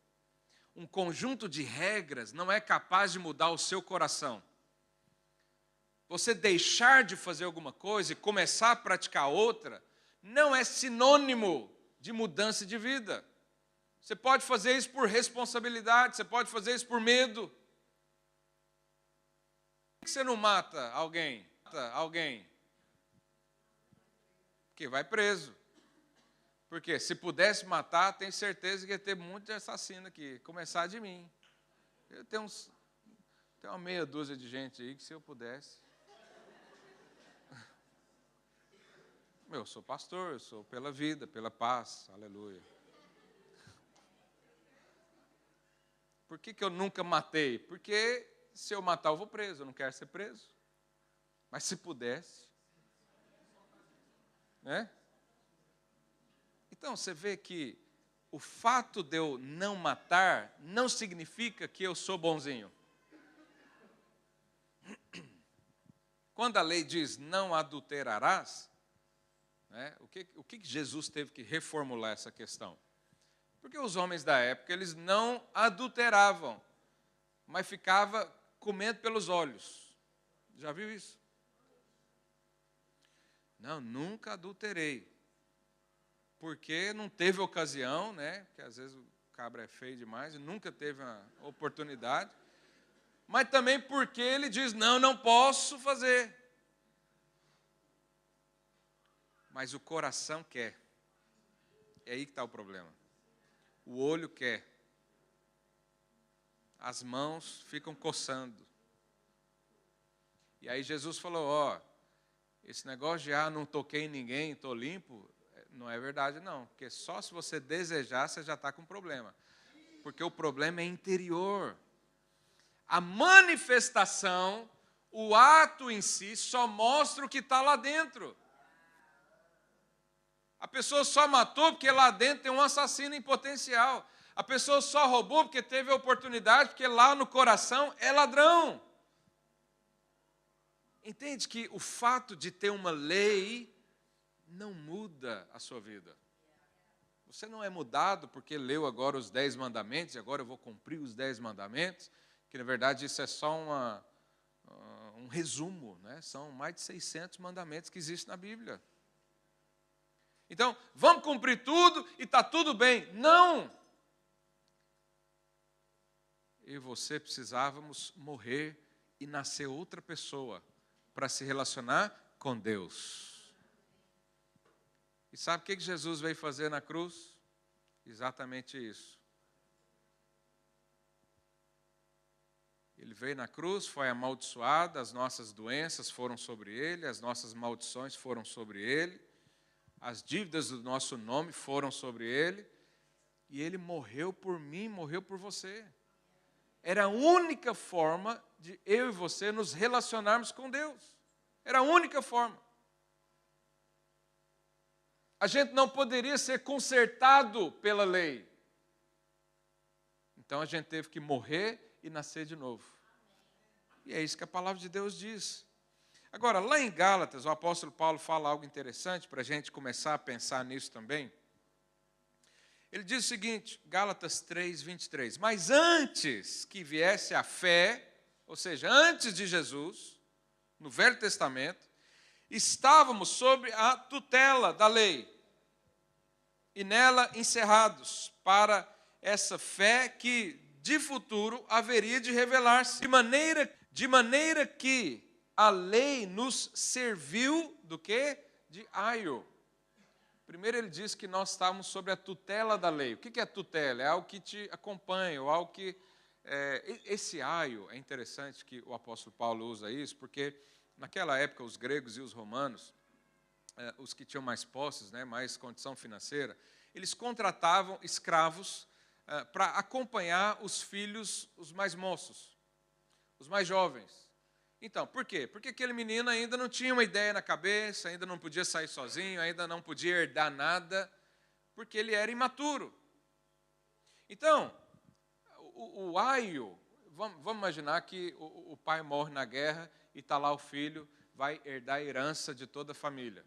Um conjunto de regras não é capaz de mudar o seu coração. Você deixar de fazer alguma coisa e começar a praticar outra, não é sinônimo de mudança de vida. Você pode fazer isso por responsabilidade, você pode fazer isso por medo. Por que você não mata alguém? Porque vai preso. Porque se pudesse matar, tenho certeza que ia ter muito de assassino aqui. Começar de mim. Eu tenho uma meia dúzia de gente aí que se eu pudesse... Eu sou pastor, eu sou pela vida, pela paz, aleluia. Por que eu nunca matei? Porque se eu matar eu vou preso, eu não quero ser preso. Mas se pudesse, né? Então você vê que o fato de eu não matar não significa que eu sou bonzinho. Quando a lei diz não adulterarás, né, o que Jesus teve que reformular essa questão? Porque os homens da época, eles não adulteravam, mas ficavam comendo pelos olhos. Já viu isso? Não, nunca adulterei. Porque não teve ocasião, né? Porque às vezes o cabra é feio demais e nunca teve uma oportunidade. Mas também porque ele diz, não posso fazer. Mas o coração quer. É aí que está o problema. O olho quer. As mãos ficam coçando. E aí Jesus falou, esse negócio de, não toquei em ninguém, estou limpo, não é verdade não. Porque só se você desejar, você já está com problema. Porque o problema é interior. A manifestação, o ato em si, só mostra o que está lá dentro. A pessoa só matou porque lá dentro tem um assassino em potencial. A pessoa só roubou porque teve a oportunidade, porque lá no coração é ladrão. Entende que o fato de ter uma lei não muda a sua vida. Você não é mudado porque leu agora os 10 mandamentos, e agora eu vou cumprir os 10 mandamentos, que na verdade isso é só um resumo, né? São mais de 600 mandamentos que existem na Bíblia. Então, vamos cumprir tudo e está tudo bem. Não! Eu e você precisávamos morrer e nascer outra pessoa para se relacionar com Deus. E sabe o que Jesus veio fazer na cruz? Exatamente isso. Ele veio na cruz, foi amaldiçoado, as nossas doenças foram sobre ele, as nossas maldições foram sobre ele. As dívidas do nosso nome foram sobre ele, e ele morreu por mim, morreu por você. Era a única forma de eu e você nos relacionarmos com Deus. Era a única forma. A gente não poderia ser consertado pela lei. Então a gente teve que morrer e nascer de novo. E é isso que a palavra de Deus diz. Agora, lá em Gálatas, o apóstolo Paulo fala algo interessante para a gente começar a pensar nisso também. Ele diz o seguinte, Gálatas 3, 23. Mas antes que viesse a fé, ou seja, antes de Jesus, no Velho Testamento, estávamos sob a tutela da lei, e nela encerrados para essa fé que de futuro haveria de revelar-se, de maneira que a lei nos serviu do quê? De aio. Primeiro ele diz que nós estávamos sob a tutela da lei. O que é tutela? É algo que te acompanha, ou algo que... esse aio, é interessante que o apóstolo Paulo usa isso, porque naquela época os gregos e os romanos, os que tinham mais posses, né, mais condição financeira, eles contratavam escravos para acompanhar os filhos, os mais moços, os mais jovens. Então, por quê? Porque aquele menino ainda não tinha uma ideia na cabeça, ainda não podia sair sozinho, ainda não podia herdar nada, porque ele era imaturo. Então, o aio, vamos imaginar que o pai morre na guerra e está lá o filho, vai herdar a herança de toda a família.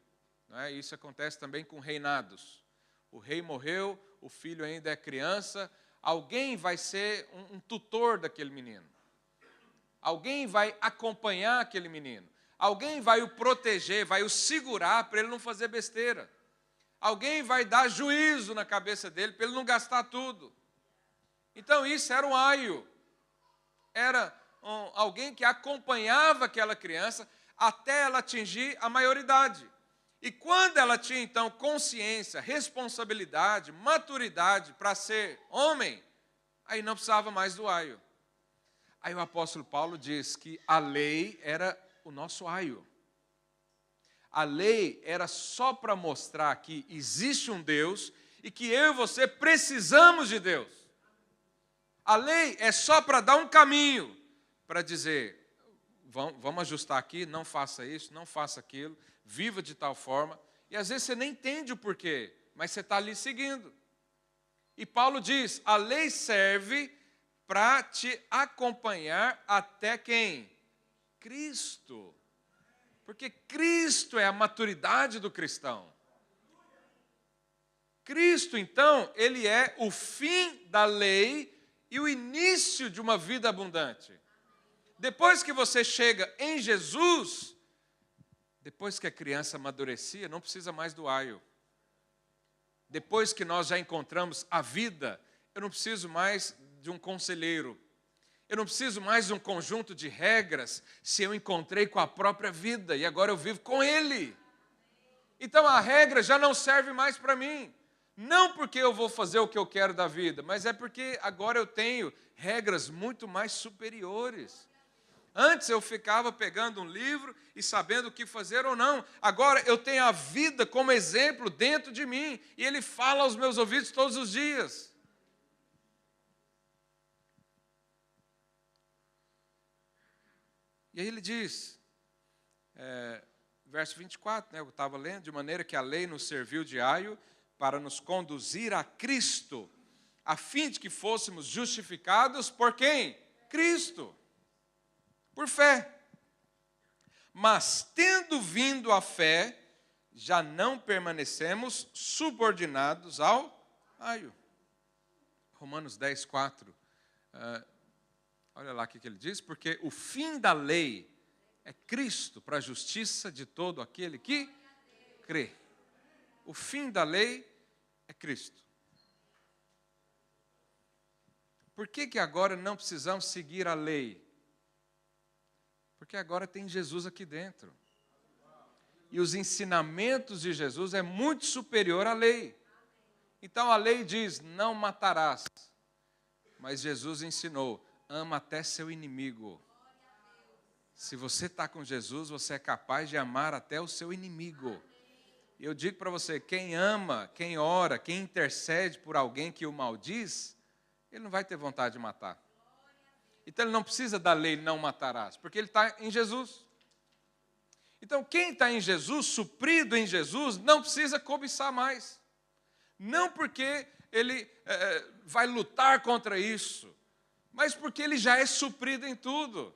Não é? Isso acontece também com reinados. O rei morreu, o filho ainda é criança, alguém vai ser um tutor daquele menino. Alguém vai acompanhar aquele menino. Alguém vai o proteger, vai o segurar para ele não fazer besteira. Alguém vai dar juízo na cabeça dele para ele não gastar tudo. Então isso era um aio. Era alguém que acompanhava aquela criança até ela atingir a maioridade. E quando ela tinha, então, consciência, responsabilidade, maturidade para ser homem, aí não precisava mais do aio. Aí o apóstolo Paulo diz que a lei era o nosso aio. A lei era só para mostrar que existe um Deus e que eu e você precisamos de Deus. A lei é só para dar um caminho, para dizer, vamos ajustar aqui, não faça isso, não faça aquilo, viva de tal forma. E às vezes você nem entende o porquê, mas você está ali seguindo. E Paulo diz, a lei serve para te acompanhar até quem? Cristo. Porque Cristo é a maturidade do cristão. Cristo, então, ele é o fim da lei e o início de uma vida abundante. Depois que você chega em Jesus, depois que a criança amadurecia, não precisa mais do aio. Depois que nós já encontramos a vida, eu não preciso mais de um conselheiro. Eu não preciso mais de um conjunto de regras se eu encontrei com a própria vida e agora eu vivo com Ele. Então a regra já não serve mais para mim. Não porque eu vou fazer o que eu quero da vida, mas é porque agora eu tenho regras muito mais superiores. Antes eu ficava pegando um livro e sabendo o que fazer ou não. Agora eu tenho a vida como exemplo dentro de mim e Ele fala aos meus ouvidos todos os dias. E aí ele diz, verso 24, né, eu estava lendo, de maneira que a lei nos serviu de aio para nos conduzir a Cristo, a fim de que fôssemos justificados por quem? Cristo, por fé. Mas tendo vindo a fé, já não permanecemos subordinados ao aio. Romanos 10, 4. Olha lá o que ele diz, porque o fim da lei é Cristo para a justiça de todo aquele que crê. O fim da lei é Cristo. Por que agora não precisamos seguir a lei? Porque agora tem Jesus aqui dentro. E os ensinamentos de Jesus é muito superior à lei. Então a lei diz, não matarás. Mas Jesus ensinou, ama até seu inimigo. Se você está com Jesus, você é capaz de amar até o seu inimigo. E eu digo para você, quem ama, quem ora, quem intercede por alguém que o maldiz, ele não vai ter vontade de matar. Então ele não precisa da lei não matarás, porque ele está em Jesus. Então quem está em Jesus, suprido em Jesus, não precisa cobiçar mais. Não porque ele vai lutar contra isso, mas porque ele já é suprido em tudo.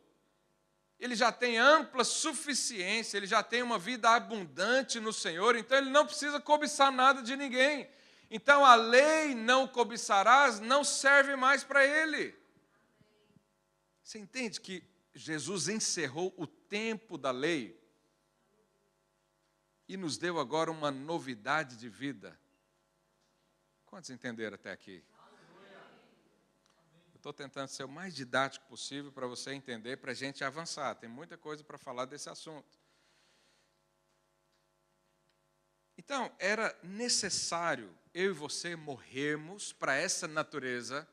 Ele já tem ampla suficiência, ele já tem uma vida abundante no Senhor, então ele não precisa cobiçar nada de ninguém. Então a lei não cobiçarás não serve mais para ele. Você entende que Jesus encerrou o tempo da lei e nos deu agora uma novidade de vida? Quantos entenderam até aqui? Eu estou tentando ser o mais didático possível para você entender, para a gente avançar. Tem muita coisa para falar desse assunto. Então, era necessário eu e você morrermos para essa natureza,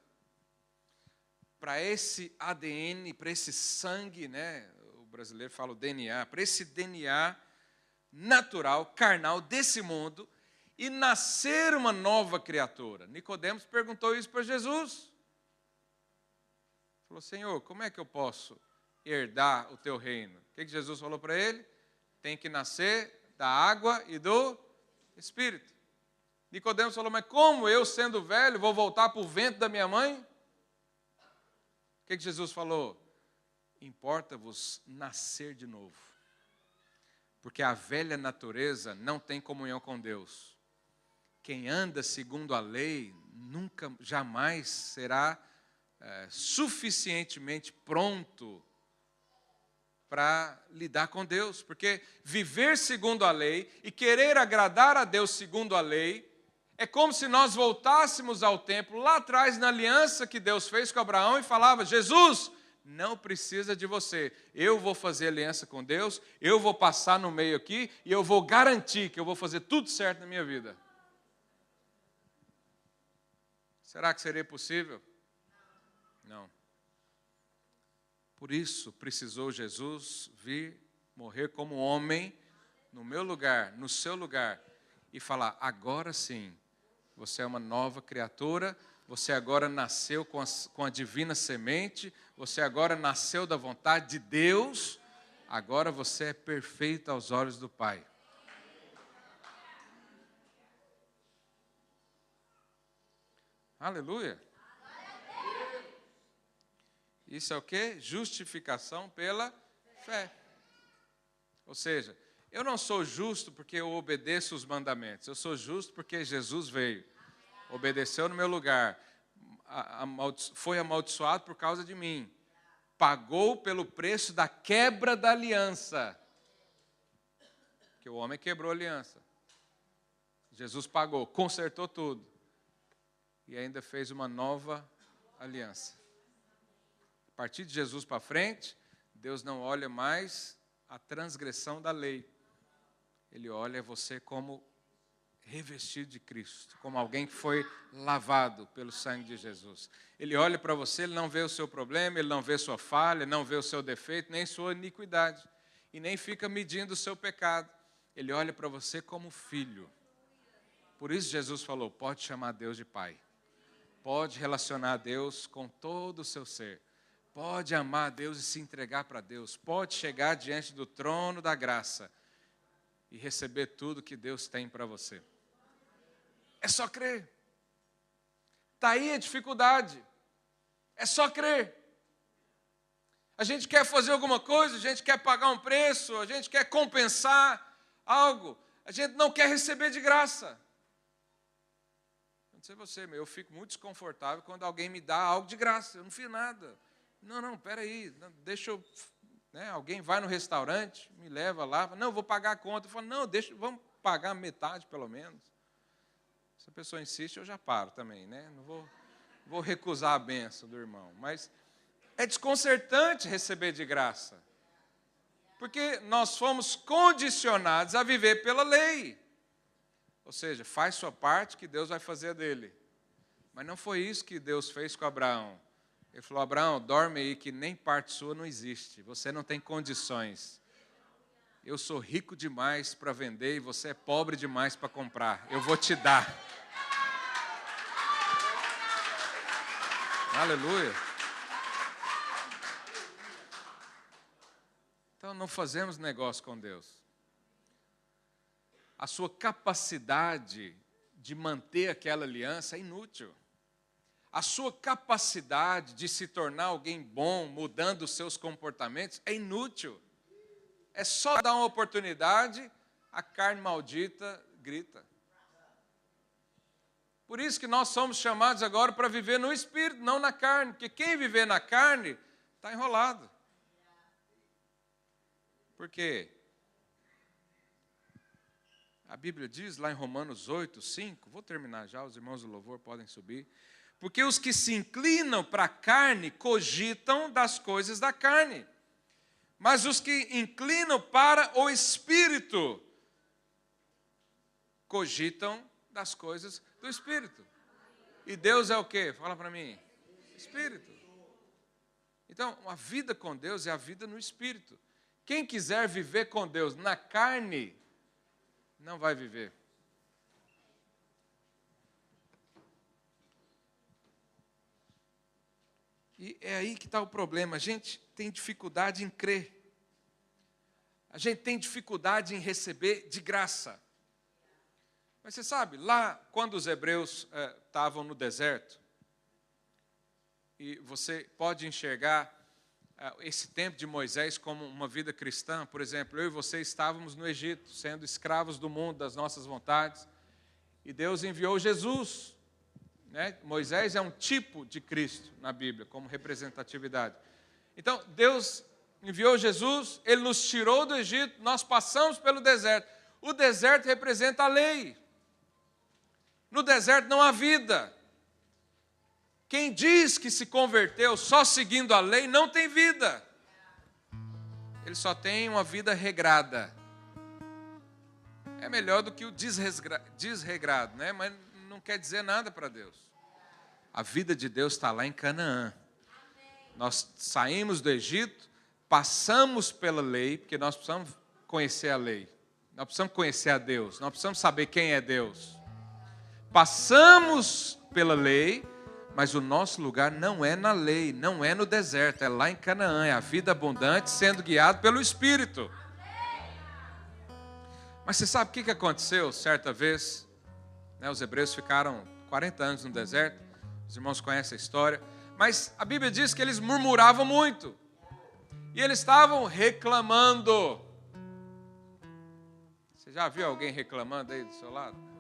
para esse ADN, para esse sangue, né? O brasileiro fala o DNA, para esse DNA natural, carnal desse mundo, e nascer uma nova criatura. Nicodemos perguntou isso para Jesus. Falou, Senhor, como é que eu posso herdar o teu reino? O que Jesus falou para ele? Tem que nascer da água e do Espírito. Nicodemos falou, mas como eu, sendo velho, vou voltar para o ventre da minha mãe? O que Jesus falou? Importa-vos nascer de novo. Porque a velha natureza não tem comunhão com Deus. Quem anda segundo a lei, nunca, jamais será suficientemente pronto para lidar com Deus. Porque viver segundo a lei e querer agradar a Deus segundo a lei, é como se nós voltássemos ao templo, lá atrás, na aliança que Deus fez com Abraão, e falava, Jesus, não precisa de você, eu vou fazer aliança com Deus, eu vou passar no meio aqui, e eu vou garantir que eu vou fazer tudo certo na minha vida. Será que seria possível? Não. Por isso precisou Jesus vir morrer como homem, no meu lugar, no seu lugar, e falar, agora sim, você é uma nova criatura, você agora nasceu com a divina semente, você agora nasceu da vontade de Deus, agora você é perfeito aos olhos do Pai. Aleluia. Isso é o quê? Justificação pela fé. Ou seja, eu não sou justo porque eu obedeço os mandamentos, eu sou justo porque Jesus veio, obedeceu no meu lugar, foi amaldiçoado por causa de mim, pagou pelo preço da quebra da aliança, porque o homem quebrou a aliança. Jesus pagou, consertou tudo, e ainda fez uma nova aliança. A partir de Jesus para frente, Deus não olha mais a transgressão da lei. Ele olha você como revestido de Cristo, como alguém que foi lavado pelo sangue de Jesus. Ele olha para você, ele não vê o seu problema, ele não vê sua falha, não vê o seu defeito, nem sua iniquidade, e nem fica medindo o seu pecado. Ele olha para você como filho. Por isso Jesus falou, pode chamar Deus de Pai. Pode relacionar a Deus com todo o seu ser. Pode amar a Deus e se entregar para Deus. Pode chegar diante do trono da graça e receber tudo que Deus tem para você. É só crer. Está aí a dificuldade. É só crer. A gente quer fazer alguma coisa, a gente quer pagar um preço, a gente quer compensar algo. A gente não quer receber de graça. Não sei você, eu fico muito desconfortável quando alguém me dá algo de graça. Eu não fiz nada. Não, peraí, deixa eu... alguém vai no restaurante, me leva lá, não, eu vou pagar a conta. Eu falo, não, vamos pagar metade pelo menos. Se a pessoa insiste, eu já paro também, né? Não vou recusar a bênção do irmão. Mas é desconcertante receber de graça. Porque nós fomos condicionados a viver pela lei. Ou seja, faz sua parte que Deus vai fazer a dele. Mas não foi isso que Deus fez com Abraão. Ele falou, Abraão, dorme aí que nem parte sua não existe. Você não tem condições. Eu sou rico demais para vender e você é pobre demais para comprar. Eu vou te dar. Aleluia. Então não fazemos negócio com Deus. A sua capacidade de manter aquela aliança é inútil. A sua capacidade de se tornar alguém bom, mudando os seus comportamentos, é inútil. É só dar uma oportunidade, a carne maldita grita. Por isso que nós somos chamados agora para viver no Espírito, não na carne. Porque quem viver na carne está enrolado. Por quê? A Bíblia diz lá em Romanos 8, 5, vou terminar já, os irmãos do louvor podem subir. Porque os que se inclinam para a carne cogitam das coisas da carne. Mas os que inclinam para o Espírito cogitam das coisas do Espírito. E Deus é o quê? Fala para mim. Espírito. Então, a vida com Deus é a vida no Espírito. Quem quiser viver com Deus na carne, não vai viver. E é aí que está o problema. A gente tem dificuldade em crer. A gente tem dificuldade em receber de graça. Mas você sabe, lá quando os hebreus estavam no deserto, e você pode enxergar esse tempo de Moisés como uma vida cristã. Por exemplo, eu e você estávamos no Egito, sendo escravos do mundo, das nossas vontades, e Deus enviou Jesus. Né? Moisés é um tipo de Cristo na Bíblia, como representatividade. Então, Deus enviou Jesus, Ele nos tirou do Egito, nós passamos pelo deserto. O deserto representa a lei. No deserto não há vida. Quem diz que se converteu só seguindo a lei não tem vida. Ele só tem uma vida regrada. É melhor do que o desregrado, né? Mas não quer dizer nada para Deus. A vida de Deus está lá em Canaã. Nós saímos do Egito, passamos pela lei, porque nós precisamos conhecer a lei. Nós precisamos conhecer a Deus. Nós precisamos saber quem é Deus. Passamos pela lei, mas o nosso lugar não é na lei, não é no deserto, é lá em Canaã, é a vida abundante sendo guiado pelo Espírito. Mas você sabe o que aconteceu certa vez? Né, os hebreus ficaram 40 anos no deserto, os irmãos conhecem a história, mas a Bíblia diz que eles murmuravam muito, e eles estavam reclamando. Você já viu alguém reclamando aí do seu lado?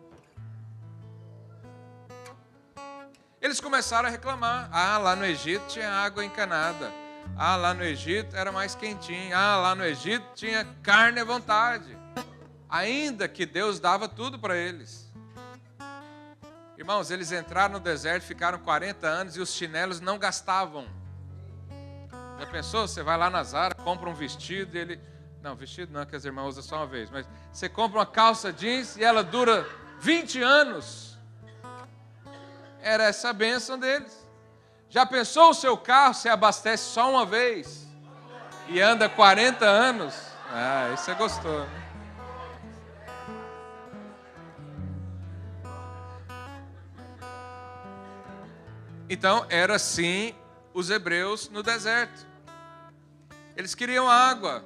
Eles começaram a reclamar. Ah, lá no Egito tinha água encanada. Ah, lá no Egito era mais quentinho. Ah, lá no Egito tinha carne à vontade. Ainda que Deus dava tudo para eles. Irmãos, eles entraram no deserto, ficaram 40 anos e os chinelos não gastavam. Já pensou? Você vai lá na Zara, compra um vestido e ele... Não, vestido não, que as irmãs usam só uma vez. Mas você compra uma calça jeans e ela dura 20 anos. Era essa a bênção deles. Já pensou o seu carro, você abastece só uma vez e anda 40 anos? Ah, isso é gostoso. Então, era assim os hebreus no deserto. Eles queriam água.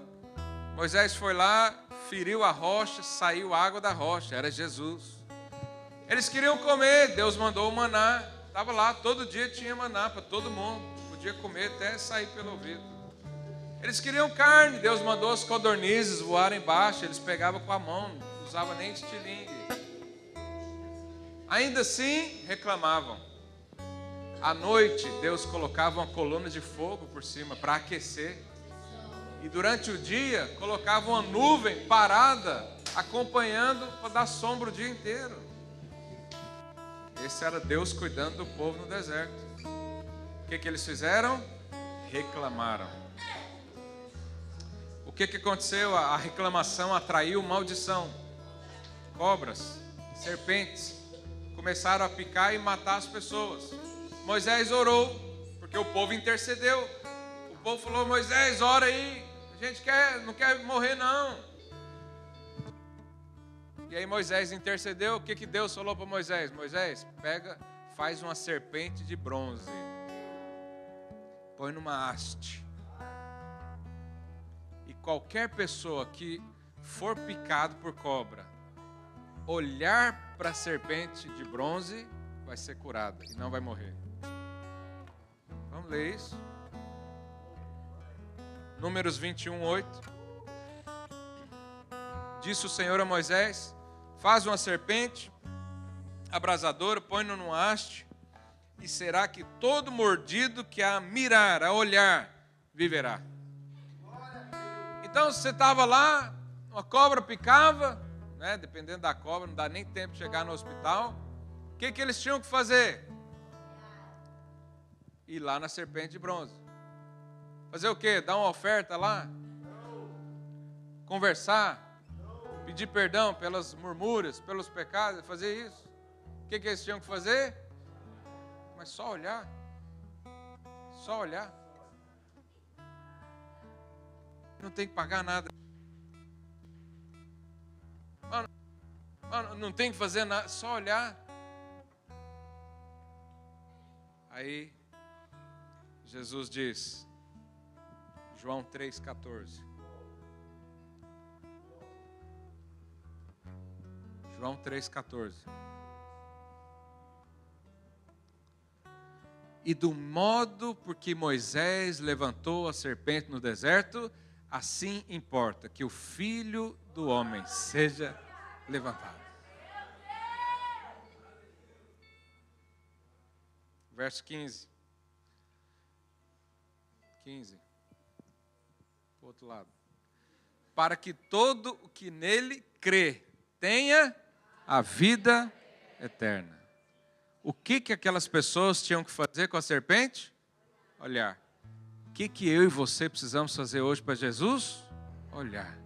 Moisés foi lá, feriu a rocha, saiu água da rocha, era Jesus. Eles queriam comer, Deus mandou o maná, estava lá, todo dia tinha maná para todo mundo, podia comer até sair pelo ouvido. Eles queriam carne, Deus mandou as codornizes voarem embaixo, eles pegavam com a mão, não usavam nem estilingue. Ainda assim, reclamavam. À noite, Deus colocava uma coluna de fogo por cima para aquecer. E durante o dia, colocava uma nuvem parada, acompanhando para dar sombra o dia inteiro. Esse era Deus cuidando do povo no deserto. O que eles fizeram? Reclamaram. O que aconteceu? A reclamação atraiu maldição. Cobras, serpentes, começaram a picar e matar as pessoas. Moisés orou, porque o povo intercedeu. O povo falou: Moisés, ora aí, a gente não quer morrer não. E aí Moisés intercedeu. O que Deus falou para Moisés? Moisés, pega, faz uma serpente de bronze, põe numa haste, e qualquer pessoa que for picado por cobra, olhar para a serpente de bronze, vai ser curada e não vai morrer. Vamos ler isso? Números 21, 8. Disse o Senhor a Moisés: faz uma serpente abrasadora, põe-no numa haste, e será que todo mordido que a mirar, a olhar, viverá. Então, você estava lá, uma cobra picava, né? Dependendo da cobra, não dá nem tempo de chegar no hospital. O que eles tinham que fazer? Ir lá na serpente de bronze. Fazer o quê? Dar uma oferta lá? Conversar? Pedir perdão pelas murmúrias, pelos pecados? Fazer isso? O que eles tinham que fazer? Mas só olhar. Só olhar. Não tem que pagar nada. Mano, não tem que fazer nada, só olhar. Aí, Jesus diz, João 3,14. João 3,14. E do modo por que Moisés levantou a serpente no deserto, assim importa que o Filho do Homem seja levantado. Verso 15. 15. Para o outro lado. Para que todo o que nele crê tenha a vida eterna. O que aquelas pessoas tinham que fazer com a serpente? Olhar. O que eu e você precisamos fazer hoje para Jesus? Olhar.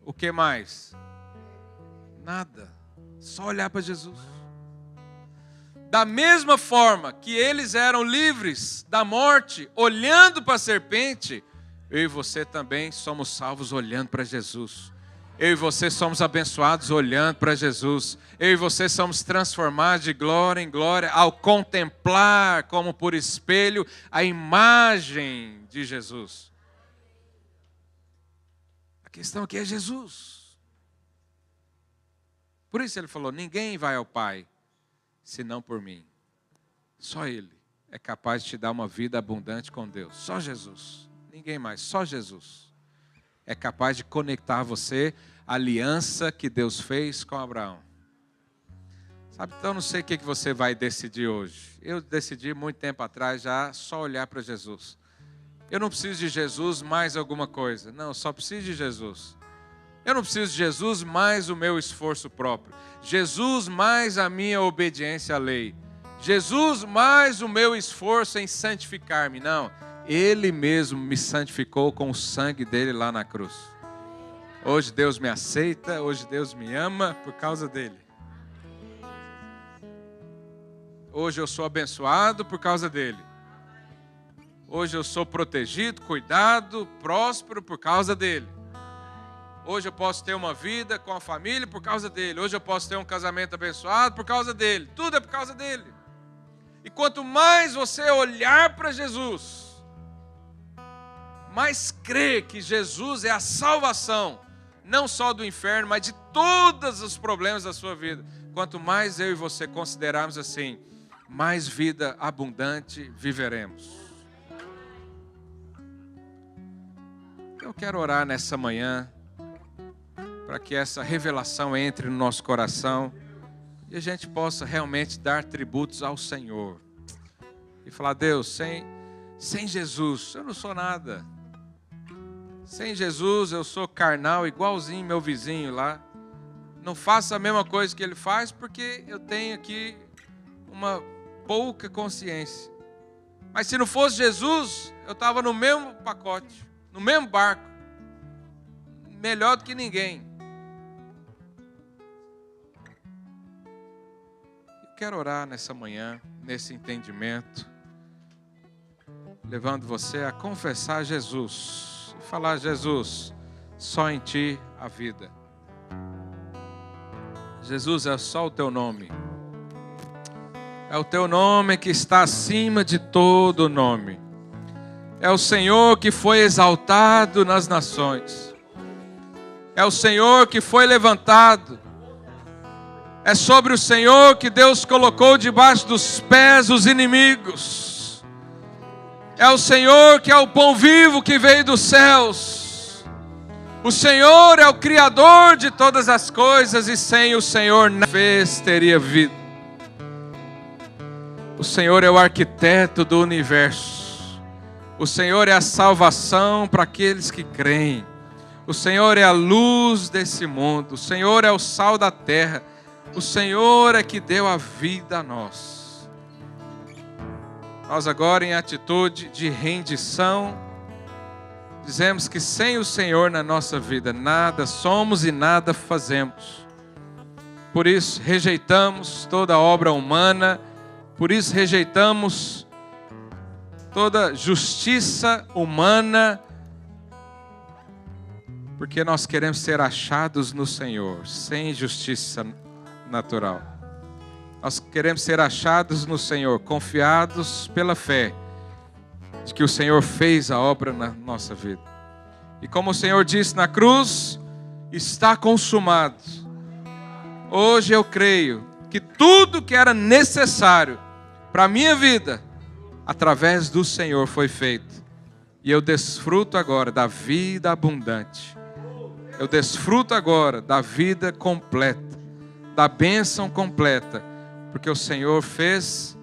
O que mais? Nada. Só olhar para Jesus. Da mesma forma que eles eram livres da morte, olhando para a serpente, eu e você também somos salvos olhando para Jesus. Eu e você somos abençoados olhando para Jesus. Eu e você somos transformados de glória em glória ao contemplar como por espelho a imagem de Jesus. A questão aqui é Jesus. Por isso ele falou, ninguém vai ao Pai senão por mim. Só Ele é capaz de te dar uma vida abundante com Deus. Só Jesus. Ninguém mais, só Jesus é capaz de conectar você à aliança que Deus fez com Abraão. Sabe, então eu não sei o que você vai decidir hoje. Eu decidi muito tempo atrás já só olhar para Jesus. Eu não preciso de Jesus mais alguma coisa. Não, só preciso de Jesus. Eu não preciso de Jesus mais o meu esforço próprio. Jesus mais a minha obediência à lei. Jesus mais o meu esforço em santificar-me. Não, Ele mesmo me santificou com o sangue dele lá na cruz. Hoje Deus me aceita, hoje Deus me ama por causa dele. Hoje eu sou abençoado por causa dele. Hoje eu sou protegido, cuidado, próspero por causa dele. Hoje eu posso ter uma vida com a família por causa dele. Hoje eu posso ter um casamento abençoado por causa dele. Tudo é por causa dele. E quanto mais você olhar para Jesus, mais crer que Jesus é a salvação, não só do inferno, mas de todos os problemas da sua vida. Quanto mais eu e você considerarmos assim, mais vida abundante viveremos. Eu quero orar nessa manhã, para que essa revelação entre no nosso coração e a gente possa realmente dar tributos ao Senhor. E falar, Deus, sem Jesus eu não sou nada. Sem Jesus eu sou carnal, igualzinho meu vizinho lá. Não faço a mesma coisa que ele faz porque eu tenho aqui uma pouca consciência. Mas se não fosse Jesus, eu estava no mesmo pacote, no mesmo barco. Melhor do que ninguém. Quero orar nessa manhã, nesse entendimento, levando você a confessar Jesus e falar, Jesus, só em Ti a vida. Jesus, é só o Teu nome. É o Teu nome que está acima de todo nome. É o Senhor que foi exaltado nas nações. É o Senhor que foi levantado. É sobre o Senhor que Deus colocou debaixo dos pés os inimigos. É o Senhor que é o pão vivo que veio dos céus. O Senhor é o Criador de todas as coisas e sem o Senhor nada teria vida. O Senhor é o arquiteto do universo. O Senhor é a salvação para aqueles que creem. O Senhor é a luz desse mundo. O Senhor é o sal da terra. O Senhor é que deu a vida a nós. Nós agora, em atitude de rendição, dizemos que sem o Senhor na nossa vida, nada somos e nada fazemos. Por isso, rejeitamos toda obra humana, por isso, rejeitamos toda justiça humana, porque nós queremos ser achados no Senhor, sem justiça natural. Nós queremos ser achados no Senhor, confiados pela fé de que o Senhor fez a obra na nossa vida. E como o Senhor disse na cruz, está consumado. Hoje eu creio que tudo que era necessário para a minha vida, através do Senhor foi feito. E eu desfruto agora da vida abundante. Eu desfruto agora da vida completa, da bênção completa, porque o Senhor fez